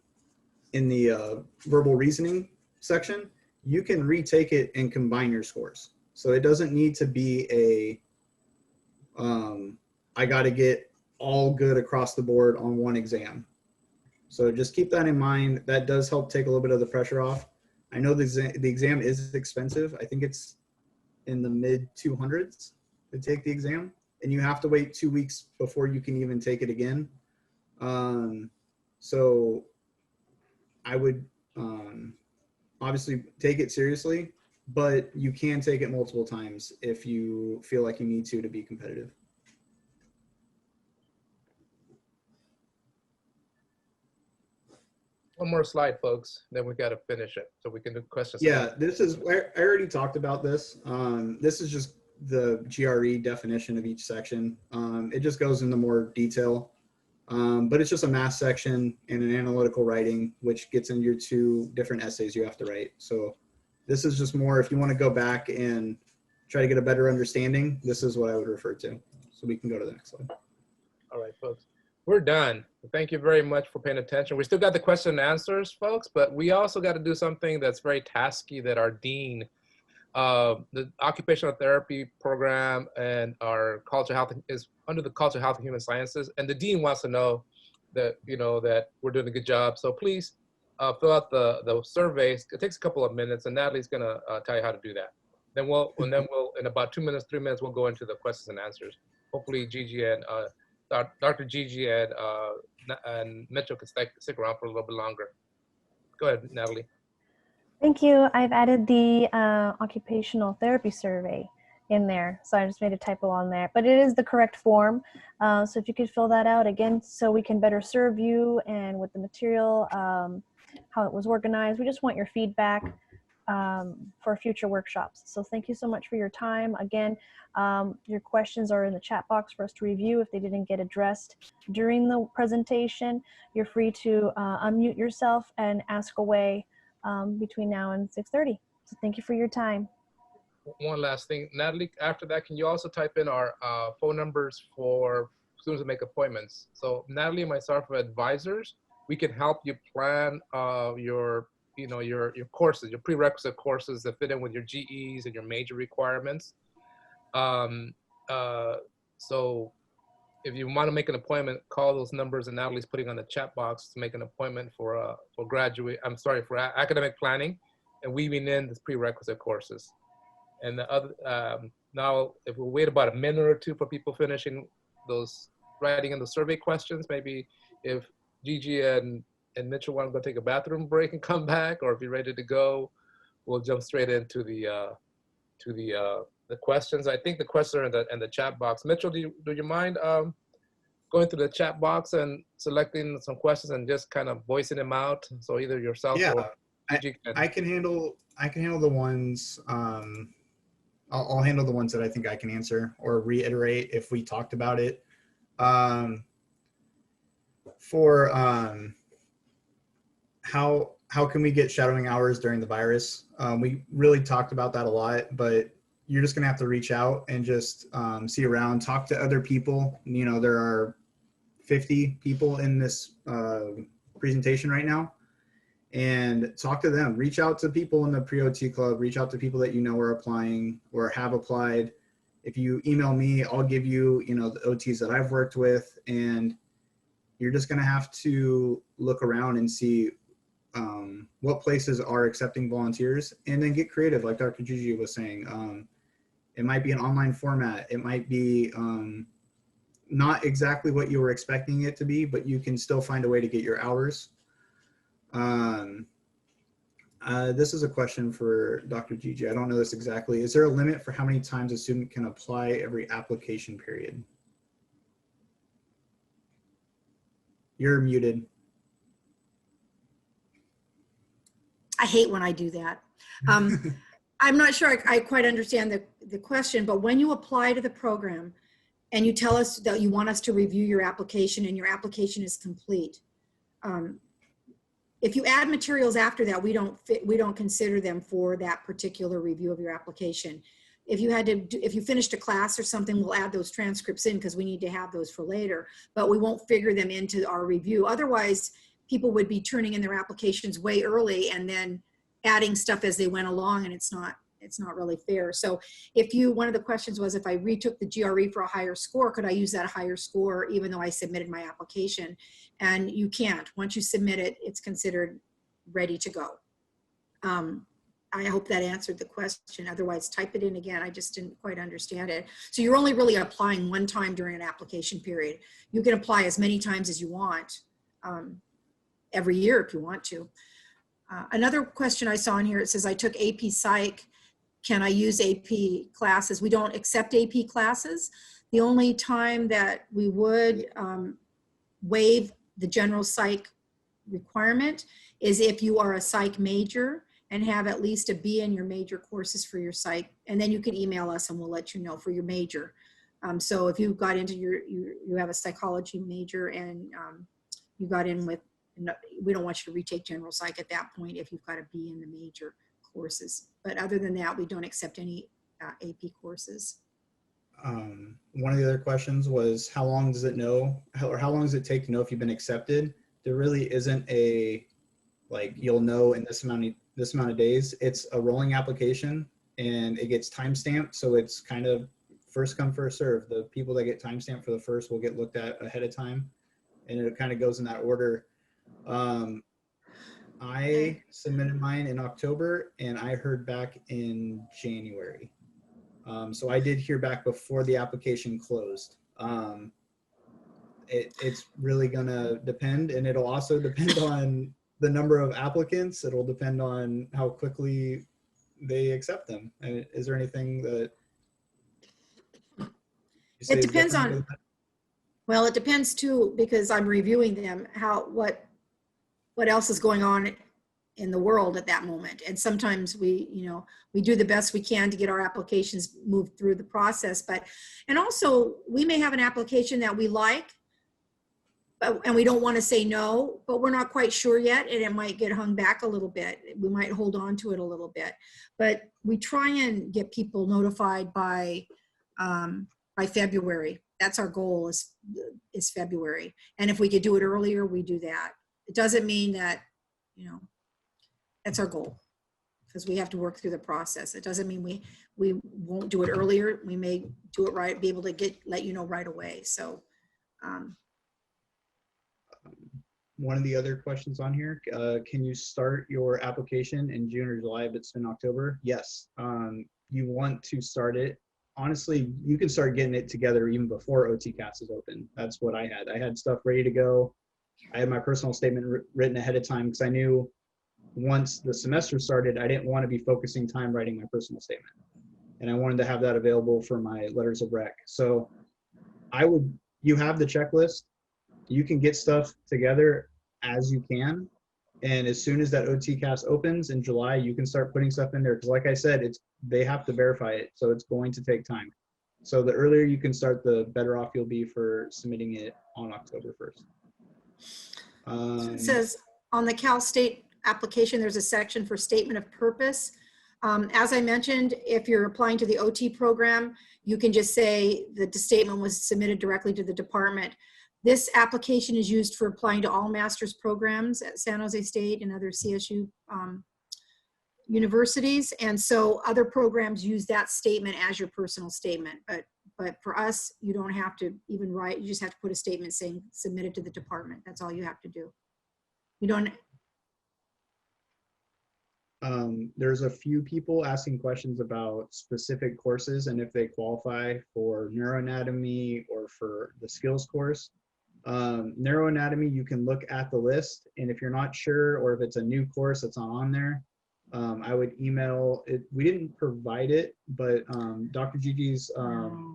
Speaker 2: verbal reasoning section, you can retake it and combine your scores. So it doesn't need to be I got to get all good across the board on one exam. So just keep that in mind. That does help take a little bit of the pressure off. I know the exam is expensive. I think it's in the mid 200s to take the exam, and you have to wait 2 weeks before you can even take it again. So I would obviously take it seriously, but you can take it multiple times if you feel like you need to be competitive.
Speaker 1: One more slide, folks, then we got to finish it so we can do questions.
Speaker 2: Yeah, this is, I already talked about this. This is just the GRE definition of each section. It just goes into more detail, but it's just a math section and an analytical writing, which gets into your 2 different essays you have to write. So this is just more, if you want to go back and try to get a better understanding, this is what I would refer to. So we can go to the next slide.
Speaker 1: All right, folks, we're done. Thank you very much for paying attention. We still got the question and answers, folks, but we also got to do something that's very tasky that our dean the occupational therapy program and our cultural health is under the cultural health and human sciences. And the dean wants to know that, that we're doing a good job. So please fill out the surveys. It takes a couple of minutes, and Natalie's gonna tell you how to do that. Then we'll in about 2 minutes, 3 minutes, we'll go into the questions and answers. Hopefully Gigi and Dr. Gigi and Mitchell can stick around for a little bit longer. Go ahead, Natalie.
Speaker 4: Thank you. I've added the occupational therapy survey in there. So I just made a typo on there, but it is the correct form. So if you could fill that out again, so we can better serve you and with the material, how it was organized. We just want your feedback for future workshops. So thank you so much for your time. Again, your questions are in the chat box for us to review. If they didn't get addressed during the presentation, you're free to unmute yourself and ask away between now and 6:30. So thank you for your time.
Speaker 1: One last thing, Natalie, after that, can you also type in our phone numbers for students to make appointments? So Natalie and myself are advisors. We can help you plan your courses, your prerequisite courses that fit in with your GEs and your major requirements. So if you want to make an appointment, call those numbers and Natalie's putting on the chat box to make an appointment for academic planning and weaving in the prerequisite courses. And the other, now if we wait about a minute or two for people finishing those, writing in the survey questions, maybe if Gigi and Mitchell want to go take a bathroom break and come back, or if you're ready to go, we'll jump straight into the questions. I think the questions are in the chat box. Mitchell, do you mind going through the chat box and selecting some questions and just kind of voicing them out? So either yourself or Gigi can.
Speaker 2: I can handle the ones. I'll handle the ones that I think I can answer or reiterate if we talked about it. For how can we get shadowing hours during the virus? We really talked about that a lot, but you're just gonna have to reach out and just see around, talk to other people. There are 50 people in this presentation right now, and talk to them. Reach out to people in the pre-OT club, reach out to people that are applying or have applied. If you email me, I'll give you, the OTs that I've worked with, and you're just gonna have to look around and see what places are accepting volunteers, and then get creative, like Dr. Gigi was saying. It might be an online format. It might be not exactly what you were expecting it to be, but you can still find a way to get your hours. This is a question for Dr. Gigi. I don't know this exactly. Is there a limit for how many times a student can apply every application period? You're muted.
Speaker 3: I hate when I do that. I'm not sure I quite understand the question, but when you apply to the program and you tell us that you want us to review your application and your application is complete, if you add materials after that, we don't consider them for that particular review of your application. If you finished a class or something, we'll add those transcripts in because we need to have those for later, but we won't figure them into our review. Otherwise, people would be turning in their applications way early and then adding stuff as they went along, and it's not really fair. So one of the questions was, if I retook the GRE for a higher score, could I use that higher score even though I submitted my application? And you can't. Once you submit it, it's considered ready to go. I hope that answered the question. Otherwise, type it in again. I just didn't quite understand it. So you're only really applying one time during an application period. You can apply as many times as you want, every year if you want to. Another question I saw in here, it says, I took AP Psych. Can I use AP classes? We don't accept AP classes. The only time that we would waive the general psych requirement is if you are a psych major and have at least a B in your major courses for your psych, and then you can email us and we'll let you know for your major. So if you got into you have a psychology major and you got in with, we don't want you to retake general psych at that point if you've got a B in the major courses. But other than that, we don't accept any AP courses.
Speaker 2: One of the other questions was, how long does it take to know if you've been accepted? There really isn't a, you'll know in this amount of days. It's a rolling application. and it gets timestamped. So it's kind of first come, first serve. The people that get timestamped for the first will get looked at ahead of time, and it kind of goes in that order. I submitted mine in October, and I heard back in January. So I did hear back before the application closed. It's really gonna depend, and it'll also depend on the number of applicants. It'll depend on how quickly they accept them. And is there anything that you say
Speaker 3: It
Speaker 2: is
Speaker 3: depends
Speaker 2: different
Speaker 3: on,
Speaker 2: with that?
Speaker 3: well, it depends too, because I'm reviewing them, what else is going on in the world at that moment. And sometimes we do the best we can to get our applications moved through the process. And also we may have an application that we like, and we don't want to say no, but we're not quite sure yet, and it might get hung back a little bit. We might hold on to it a little bit, but we try and get people notified by February. That's our goal, is February. And if we could do it earlier, we do that. It doesn't mean that, that's our goal, because we have to work through the process. It doesn't mean we won't do it earlier. We may do it right, be able to let you know right away. So
Speaker 2: one of the other questions on here, can you start your application in June or July if it's in October? Yes. You want to start it. Honestly, you can start getting it together even before OTCAS is open. That's what I had. I had stuff ready to go. I had my personal statement written ahead of time, because I knew once the semester started, I didn't want to be focusing time writing my personal statement. And I wanted to have that available for my letters of rec. So you have the checklist. You can get stuff together as you can. And as soon as that OTCAS opens in July, you can start putting stuff in there. Because like I said, they have to verify it. So it's going to take time. So the earlier you can start, the better off you'll be for submitting it on October 1st.
Speaker 3: it says on the Cal State application, there's a section for statement of purpose. As I mentioned, if you're applying to the OT program, you can just say that the statement was submitted directly to the department. This application is used for applying to all master's programs at San Jose State and other CSU universities. And so other programs use that statement as your personal statement. But for us, you don't have to even write. You just have to put a statement saying submitted to the department. That's all you have to do. You don't.
Speaker 2: There's a few people asking questions about specific courses and if they qualify for neuroanatomy or for the skills course. Neuroanatomy, you can look at the list, and if you're not sure, or if it's a new course that's not on there, I would email it. We didn't provide it, but Dr. Gigi's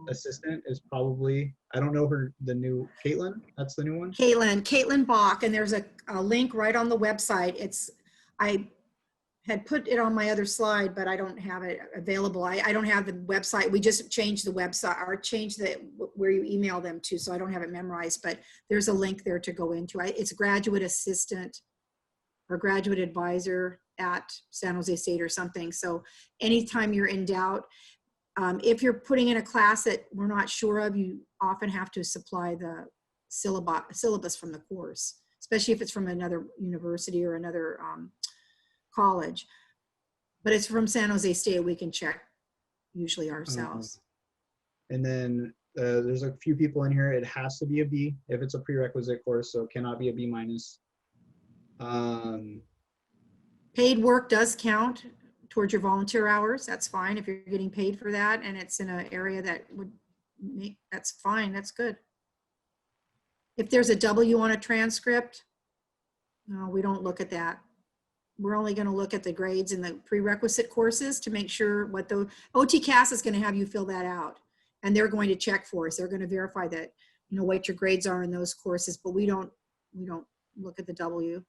Speaker 2: assistant is probably, I don't know the new, Caitlin, that's the new one?
Speaker 3: Caitlin Bach, and there's a link right on the website. I had put it on my other slide, but I don't have it available. I don't have the website. We just changed the website, or changed where you email them to, so I don't have it memorized, but there's a link there to go into. It's graduate assistant or graduate advisor at San Jose State or something. So anytime you're in doubt, if you're putting in a class that we're not sure of, you often have to supply the syllabus from the course, especially if it's from another university or another college. But it's from San Jose State, we can check usually ourselves.
Speaker 2: And then there's a few people in here. It has to be a B if it's a prerequisite course, so it cannot be a B minus.
Speaker 3: Paid work does count towards your volunteer hours. That's fine if you're getting paid for that, and it's in an area that would make, that's fine, that's good. If there's a W on a transcript, no, we don't look at that. We're only going to look at the grades in the prerequisite courses to make sure what the OTCAS is going to have you fill that out, and they're going to check for us. They're going to verify that, what your grades are in those courses, but we don't look at the W.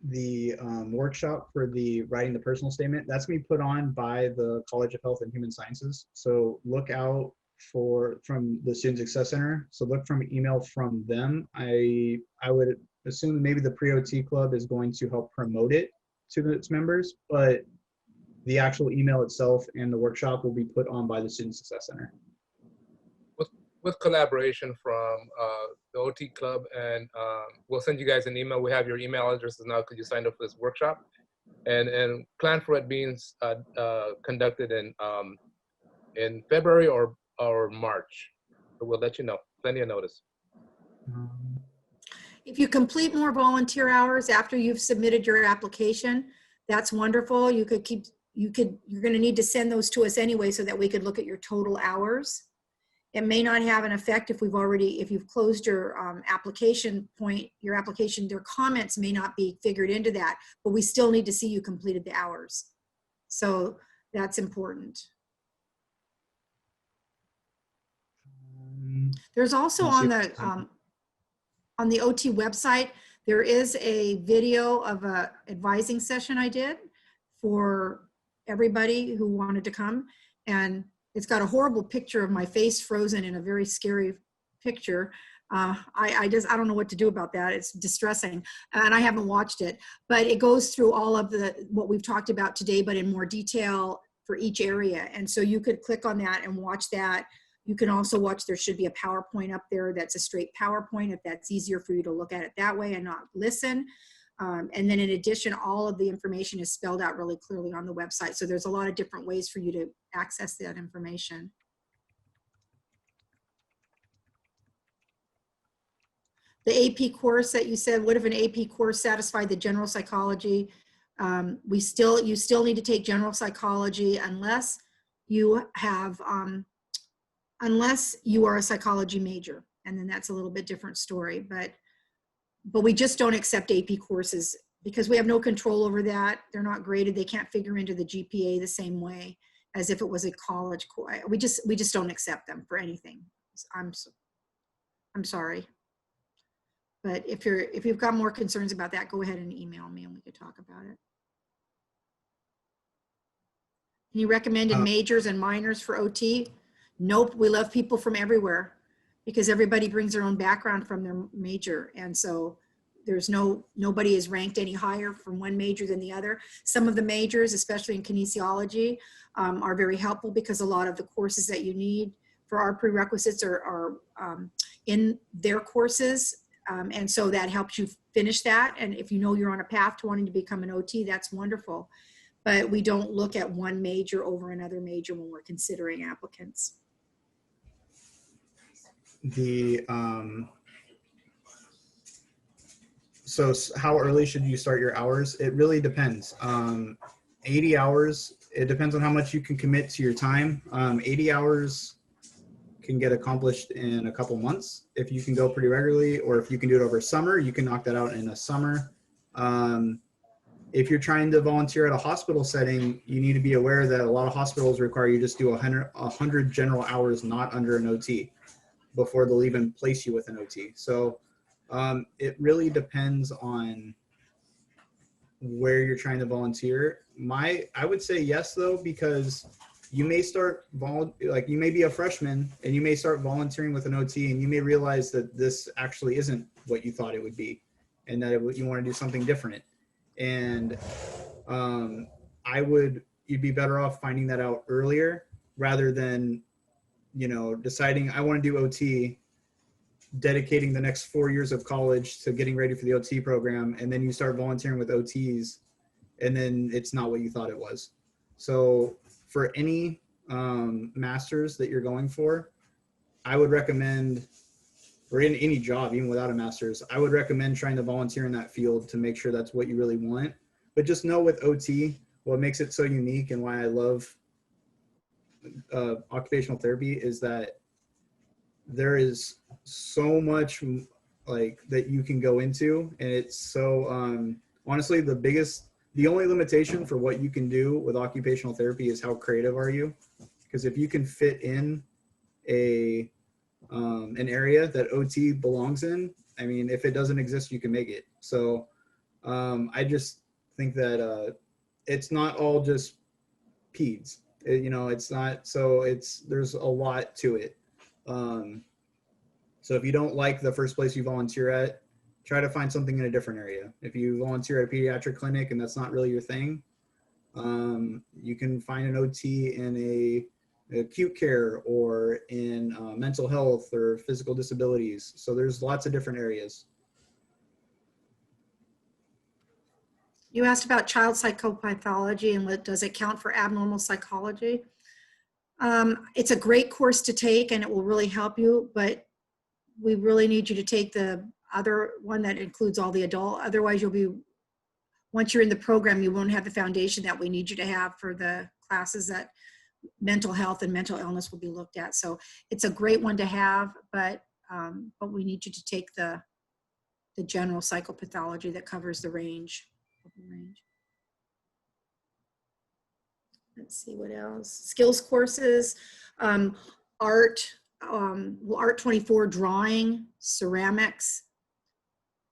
Speaker 2: The workshop for the writing the personal statement, that's going to be put on by the College of Health and Human Sciences. So look out from the Student Success Center. So look from an email from them. I would assume maybe the pre-OT club is going to help promote it to its members, but the actual email itself and the workshop will be put on by the Student Success Center.
Speaker 1: With collaboration from the OT club, and we'll send you guys an email. We have your email addresses now because you signed up for this workshop. and plan for it being conducted in February or March. So we'll let you know. Plenty of notice.
Speaker 3: If you complete more volunteer hours after you've submitted your application, that's wonderful. You're going to need to send those to us anyway so that we could look at your total hours. It may not have an effect if you've closed your application point, their comments may not be figured into that, but we still need to see you completed the hours. So that's important. There's also on the OT website, there is a video of a advising session I did for everybody who wanted to come. And it's got a horrible picture of my face frozen in a very scary picture. I don't know what to do about that. It's distressing, and I haven't watched it, but it goes through all of what we've talked about today, but in more detail for each area. And so you could click on that and watch that. You can also watch, there should be a PowerPoint up there that's a straight PowerPoint if that's easier for you to look at it that way and not listen. And then in addition, all of the information is spelled out really clearly on the website. So there's a lot of different ways for you to access that information. The AP course that you said, what if an AP course satisfied the general psychology? You still need to take general psychology unless you have, unless you are a psychology major, and then that's a little bit different story. But we just don't accept AP courses because we have no control over that. They're not graded. They can't figure into the GPA the same way as if it was a college course. We just don't accept them for anything. I'm sorry. But if you've got more concerns about that, go ahead and email me and we could talk about it. Any recommended majors and minors for OT? Nope, we love people from everywhere because everybody brings their own background from their major. And so nobody is ranked any higher from one major than the other. Some of the majors, especially in kinesiology, are very helpful because a lot of the courses that you need for our prerequisites are in their courses. And so that helps you finish that. And if you know you're on a path to wanting to become an OT, that's wonderful. But we don't look at one major over another major when we're considering applicants.
Speaker 2: So how early should you start your hours? It really depends. 80 hours, it depends on how much you can commit to your time. 80 hours can get accomplished in a couple months if you can go pretty regularly, or if you can do it over summer, you can knock that out in a summer. If you're trying to volunteer at a hospital setting, you need to be aware that a lot of hospitals require you just do 100 general hours, not under an OT, before they'll even place you with an OT. So it really depends on where you're trying to volunteer. I would say yes though, because you may start you may be a freshman and you may start volunteering with an OT and you may realize that this actually isn't what you thought it would be and that you want to do something different. And you'd be better off finding that out earlier rather than, deciding I want to do OT, dedicating the next 4 years of college to getting ready for the OT program. And then you start volunteering with OTs and then it's not what you thought it was. So for any masters that you're going for, I would recommend, or in any job, even without a master's, I would recommend trying to volunteer in that field to make sure that's what you really want. But just know with OT, what makes it so unique and why I love occupational therapy is that there is so much that you can go into, and it's so honestly the only limitation for what you can do with occupational therapy is how creative are you, because if you can fit in an area that OT belongs in, I mean, if it doesn't exist, you can make it. So I just think that it's not all just peds. It's not, so there's a lot to it. So if you don't like the first place you volunteer at, try to find something in a different area. If you volunteer at a pediatric clinic and that's not really your thing, you can find an OT in a acute care or in mental health or physical disabilities. So there's lots of different areas.
Speaker 3: You asked about child psychopathology and what does it count for abnormal psychology. It's a great course to take and it will really help you, but we really need you to take the other one that includes all the adult. Otherwise, once you're in the program, you won't have the foundation that we need you to have for the classes that mental health and mental illness will be looked at. So it's a great one to have, but we need you to take the general psychopathology that covers the range. Let's see what else. Skills courses, art, Art 24, drawing, ceramics,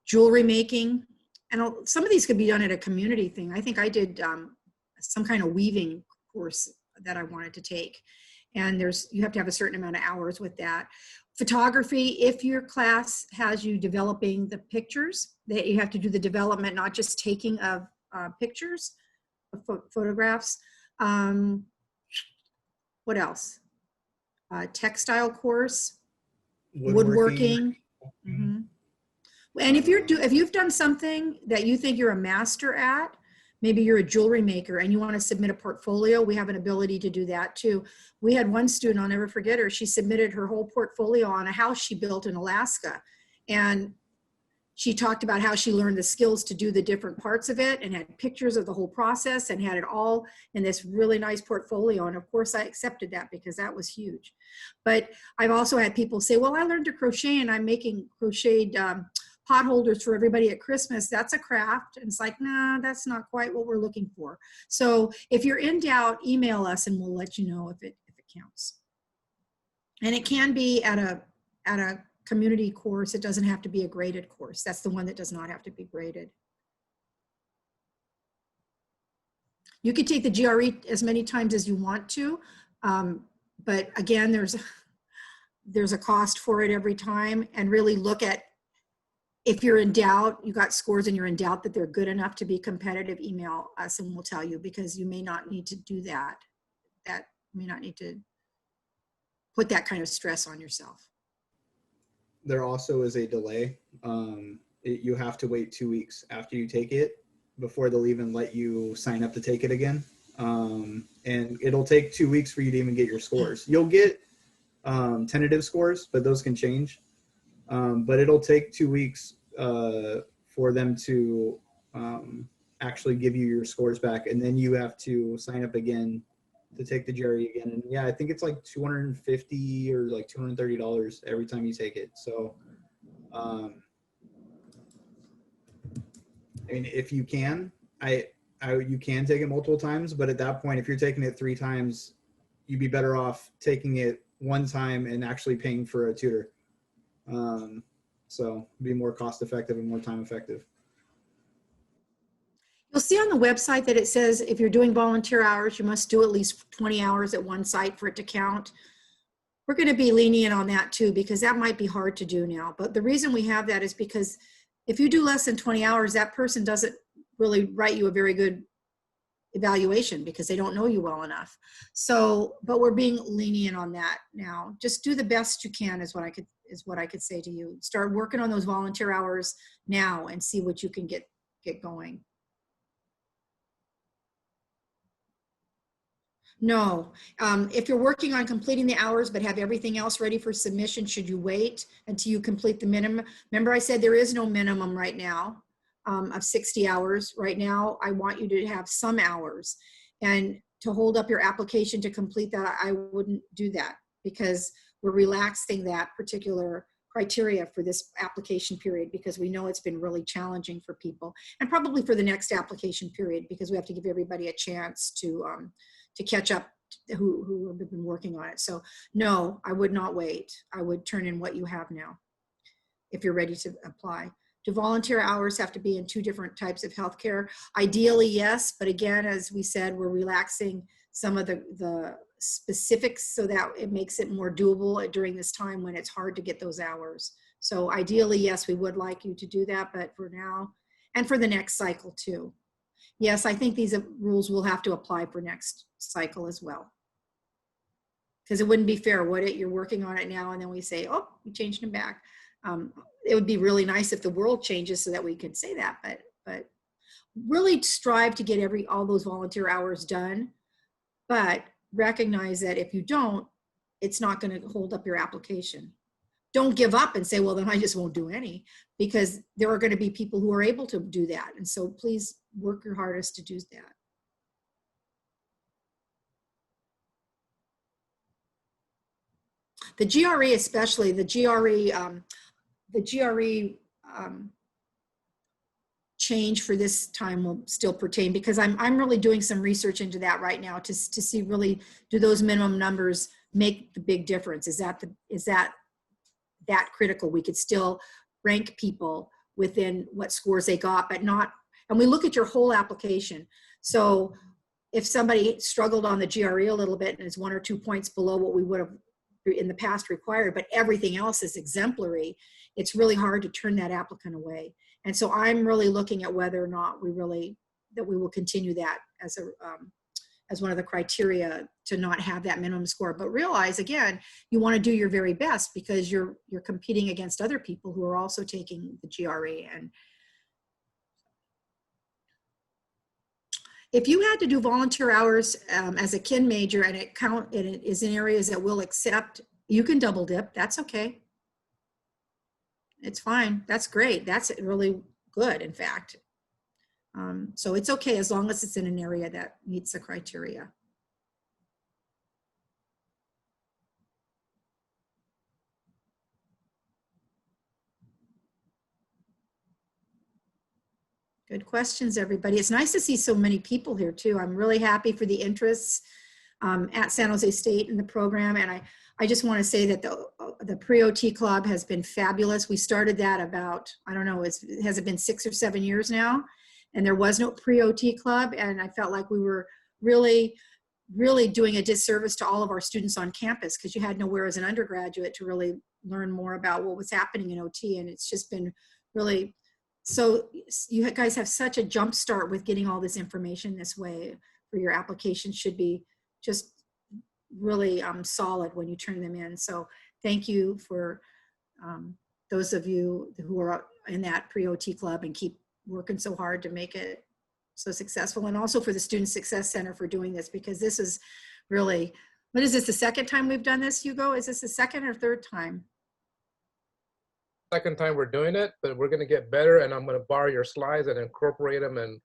Speaker 3: jewelry making. And some of these could be done at a community thing. I think I did some kind of weaving course that I wanted to take. And you have to have a certain amount of hours with that. Photography, if your class has you developing the pictures, that you have to do the development, not just taking of pictures, of photographs. What else? Textile course, woodworking. Mm-hmm. And if you've done something that you think you're a master at, maybe you're a jewelry maker and you want to submit a portfolio, we have an ability to do that too. We had one student, I'll never forget her, she submitted her whole portfolio on a house she built in Alaska. And she talked about how she learned the skills to do the different parts of it and had pictures of the whole process and had it all in this really nice portfolio. And of course I accepted that because that was huge. But I've also had people say, well, I learned to crochet and I'm making crocheted pot holders for everybody at Christmas. That's a craft. And it's like, nah, that's not quite what we're looking for. So if you're in doubt, email us and we'll let you know if it counts. And it can be at a community course. It doesn't have to be a graded course. That's the one that does not have to be graded. You can take the GRE as many times as you want to, but again, there's a cost for it every time. And really look at, if you're in doubt, you got scores and you're in doubt that they're good enough to be competitive, email us and we'll tell you, because you may not need to do that. That may not need to put that kind of stress on yourself.
Speaker 2: There also is a delay. You have to wait 2 weeks after you take it before they'll even let you sign up to take it again. And it'll take 2 weeks for you to even get your scores. You'll get tentative scores, but those can change. But it'll take 2 weeks for them to actually give you your scores back. And then you have to sign up again to take the GRE again. And yeah, I think it's like $250 or like $230 every time you take it. So, I mean, if you can, you can take it multiple times, but at that point, if you're taking it 3 times, you'd be better off taking it 1 time and actually paying for a tutor. So be more cost effective and more time effective.
Speaker 3: You'll see on the website that it says if you're doing volunteer hours, you must do at least 20 hours at one site for it to count. We're going to be lenient on that too, because that might be hard to do now. But the reason we have that is because if you do less than 20 hours, that person doesn't really write you a very good evaluation because they don't know you well enough. So, but we're being lenient on that now. Just do the best you can is what I could say to you. Start working on those volunteer hours now and see what you can get going. No, if you're working on completing the hours but have everything else ready for submission, should you wait until you complete the minimum? Remember I said there is no minimum right now of 60 hours. Right now, I want you to have some hours. And to hold up your application to complete that, I wouldn't do that because we're relaxing that particular criteria for this application period because we know it's been really challenging for people and probably for the next application period because we have to give everybody a chance to catch up who have been working on it. So no, I would not wait. I would turn in what you have now if you're ready to apply. Do volunteer hours have to be in 2 different types of healthcare? Ideally, yes, but again, as we said, we're relaxing some of the specifics so that it makes it more doable during this time when it's hard to get those hours. So ideally, yes, we would like you to do that, but for now, and for the next cycle too. Yes, I think these rules will have to apply for next cycle as well. Because it wouldn't be fair, would it? You're working on it now and then we say, oh, we changed them back. It would be really nice if the world changes so that we could say that, but really strive to get all those volunteer hours done, but recognize that if you don't, it's not going to hold up your application. Don't give up and say, well, then I just won't do any, because there are going to be people who are able to do that. And so please work your hardest to do that. The GRE, especially the GRE change for this time will still pertain, because I'm really doing some research into that right now to see really, do those minimum numbers make the big difference? Is that critical? We could still rank people within what scores they got, but not, and we look at your whole application. So if somebody struggled on the GRE a little bit and is 1 or 2 points below what we would have in the past required, but everything else is exemplary, it's really hard to turn that applicant away. And so I'm really looking at whether or not we will continue that as one of the criteria to not have that minimum score. But realize, again, you want to do your very best, because you're competing against other people who are also taking the GRE. And if you had to do volunteer hours as a kin major and it is in areas that will accept, you can double dip. That's okay. It's fine. That's great. That's really good, in fact. So it's okay as long as it's in an area that meets the criteria. Good questions, everybody. It's nice to see so many people here too. I'm really happy for the interests at San Jose State in the program. And I just want to say that the pre-OT club has been fabulous. We started that about, I don't know, has it been 6 or 7 years now? And there was no pre-OT club. And I felt like we were really, really doing a disservice to all of our students on campus, because you had nowhere as an undergraduate to really learn more about what was happening in OT. And it's just been really, so you guys have such a jump start with getting all this information this way for your application. Should be just really solid when you turn them in. So thank you for those of you who are in that pre-OT club and keep working so hard to make it so successful, and also for the Student Success Center for doing this, because this is really, what is this, the second time we've done this, Hugo? Is this the second or third time?
Speaker 1: Second time we're doing it, but we're going to get better, and I'm going to borrow your slides and incorporate them, and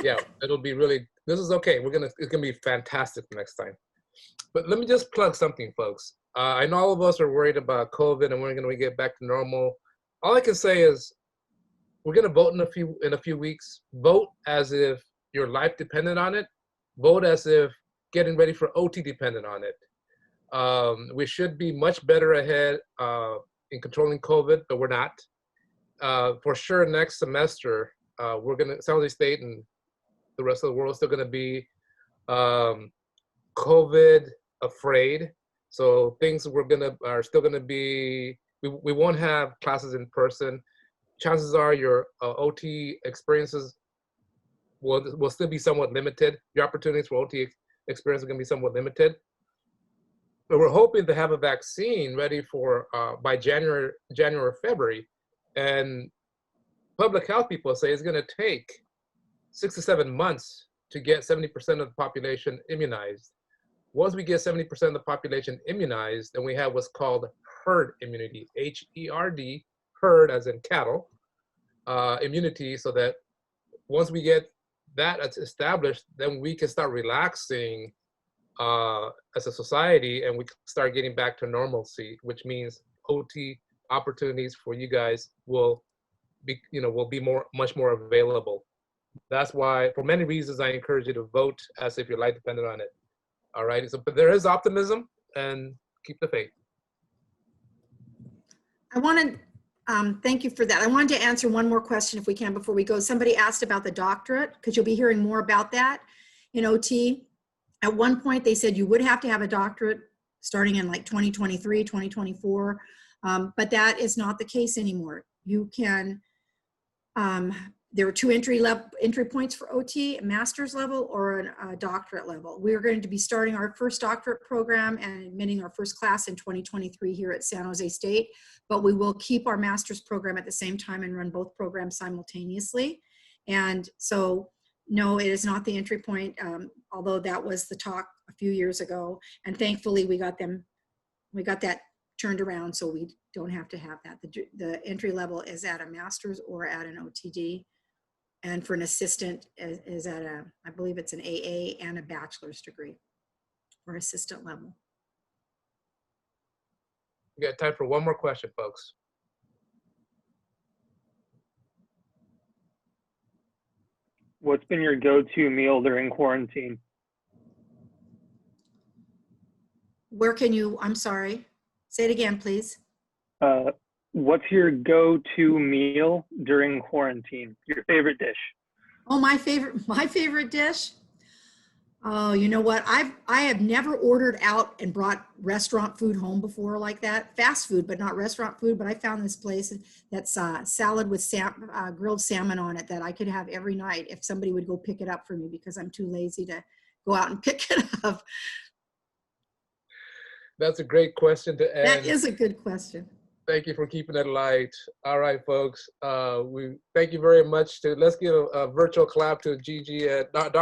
Speaker 1: yeah, it'll be really, this is okay. It's going to be fantastic next time. But let me just plug something, folks. I know all of us are worried about COVID and we're going to get back to normal. All I can say is we're going to vote in a few weeks. Vote as if your life depended on it. Vote as if getting ready for OT depended on it. We should be much better ahead in controlling COVID, but we're not. For sure, next semester, we're going to, San Jose State and the rest of the world is still going to be COVID afraid. So things are still going to be, we won't have classes in person. Chances are your OT experiences will still be somewhat limited. Your opportunities for OT experience are going to be somewhat limited. But we're hoping to have a vaccine ready for by January or February. And public health people say it's going to take 6 to 7 months to get 70% of the population immunized. Once we get 70% of the population immunized, then we have what's called herd immunity, H-E-R-D, herd as in cattle, immunity, so that once we get that established, then we can start relaxing as a society, and we can start getting back to normalcy, which means OT opportunities for you guys will be, much more available. That's why, for many reasons, I encourage you to vote as if your life depended on it. All right, so, but there is optimism, and keep the faith.
Speaker 3: I want to thank you for that. I wanted to answer one more question if we can before we go. Somebody asked about the doctorate, because you'll be hearing more about that in OT. At one point, they said you would have to have a doctorate starting in like 2023, 2024, but that is not the case anymore. You can, there are 2 entry points for OT, a master's level or a doctorate level. We are going to be starting our first doctorate program and admitting our first class in 2023 here at San Jose State, but we will keep our master's program at the same time and run both programs simultaneously. And so, no, it is not the entry point, although that was the talk a few years ago. And thankfully, we got that turned around, so we don't have to have that. The entry level is at a master's or at an OTD. And for an assistant is at I believe it's an AA and a bachelor's degree for assistant level.
Speaker 1: We got time for one more question, folks.
Speaker 6: What's been your go-to meal during quarantine?
Speaker 3: Where can you, I'm sorry, say it again, please.
Speaker 6: What's your go-to meal during quarantine? Your favorite dish?
Speaker 3: Oh, my favorite dish. Oh, you know what? I have never ordered out and brought restaurant food home before like that. Fast food, but not restaurant food. But I found this place that's salad with grilled salmon on it that I could have every night if somebody would go pick it up for me, because I'm too lazy to go out and pick it up.
Speaker 1: That's a great question to end.
Speaker 3: That is a good question.
Speaker 1: Thank you for keeping it light. All right, folks. We thank you very much. Let's give a virtual clap to Gigi and Dr.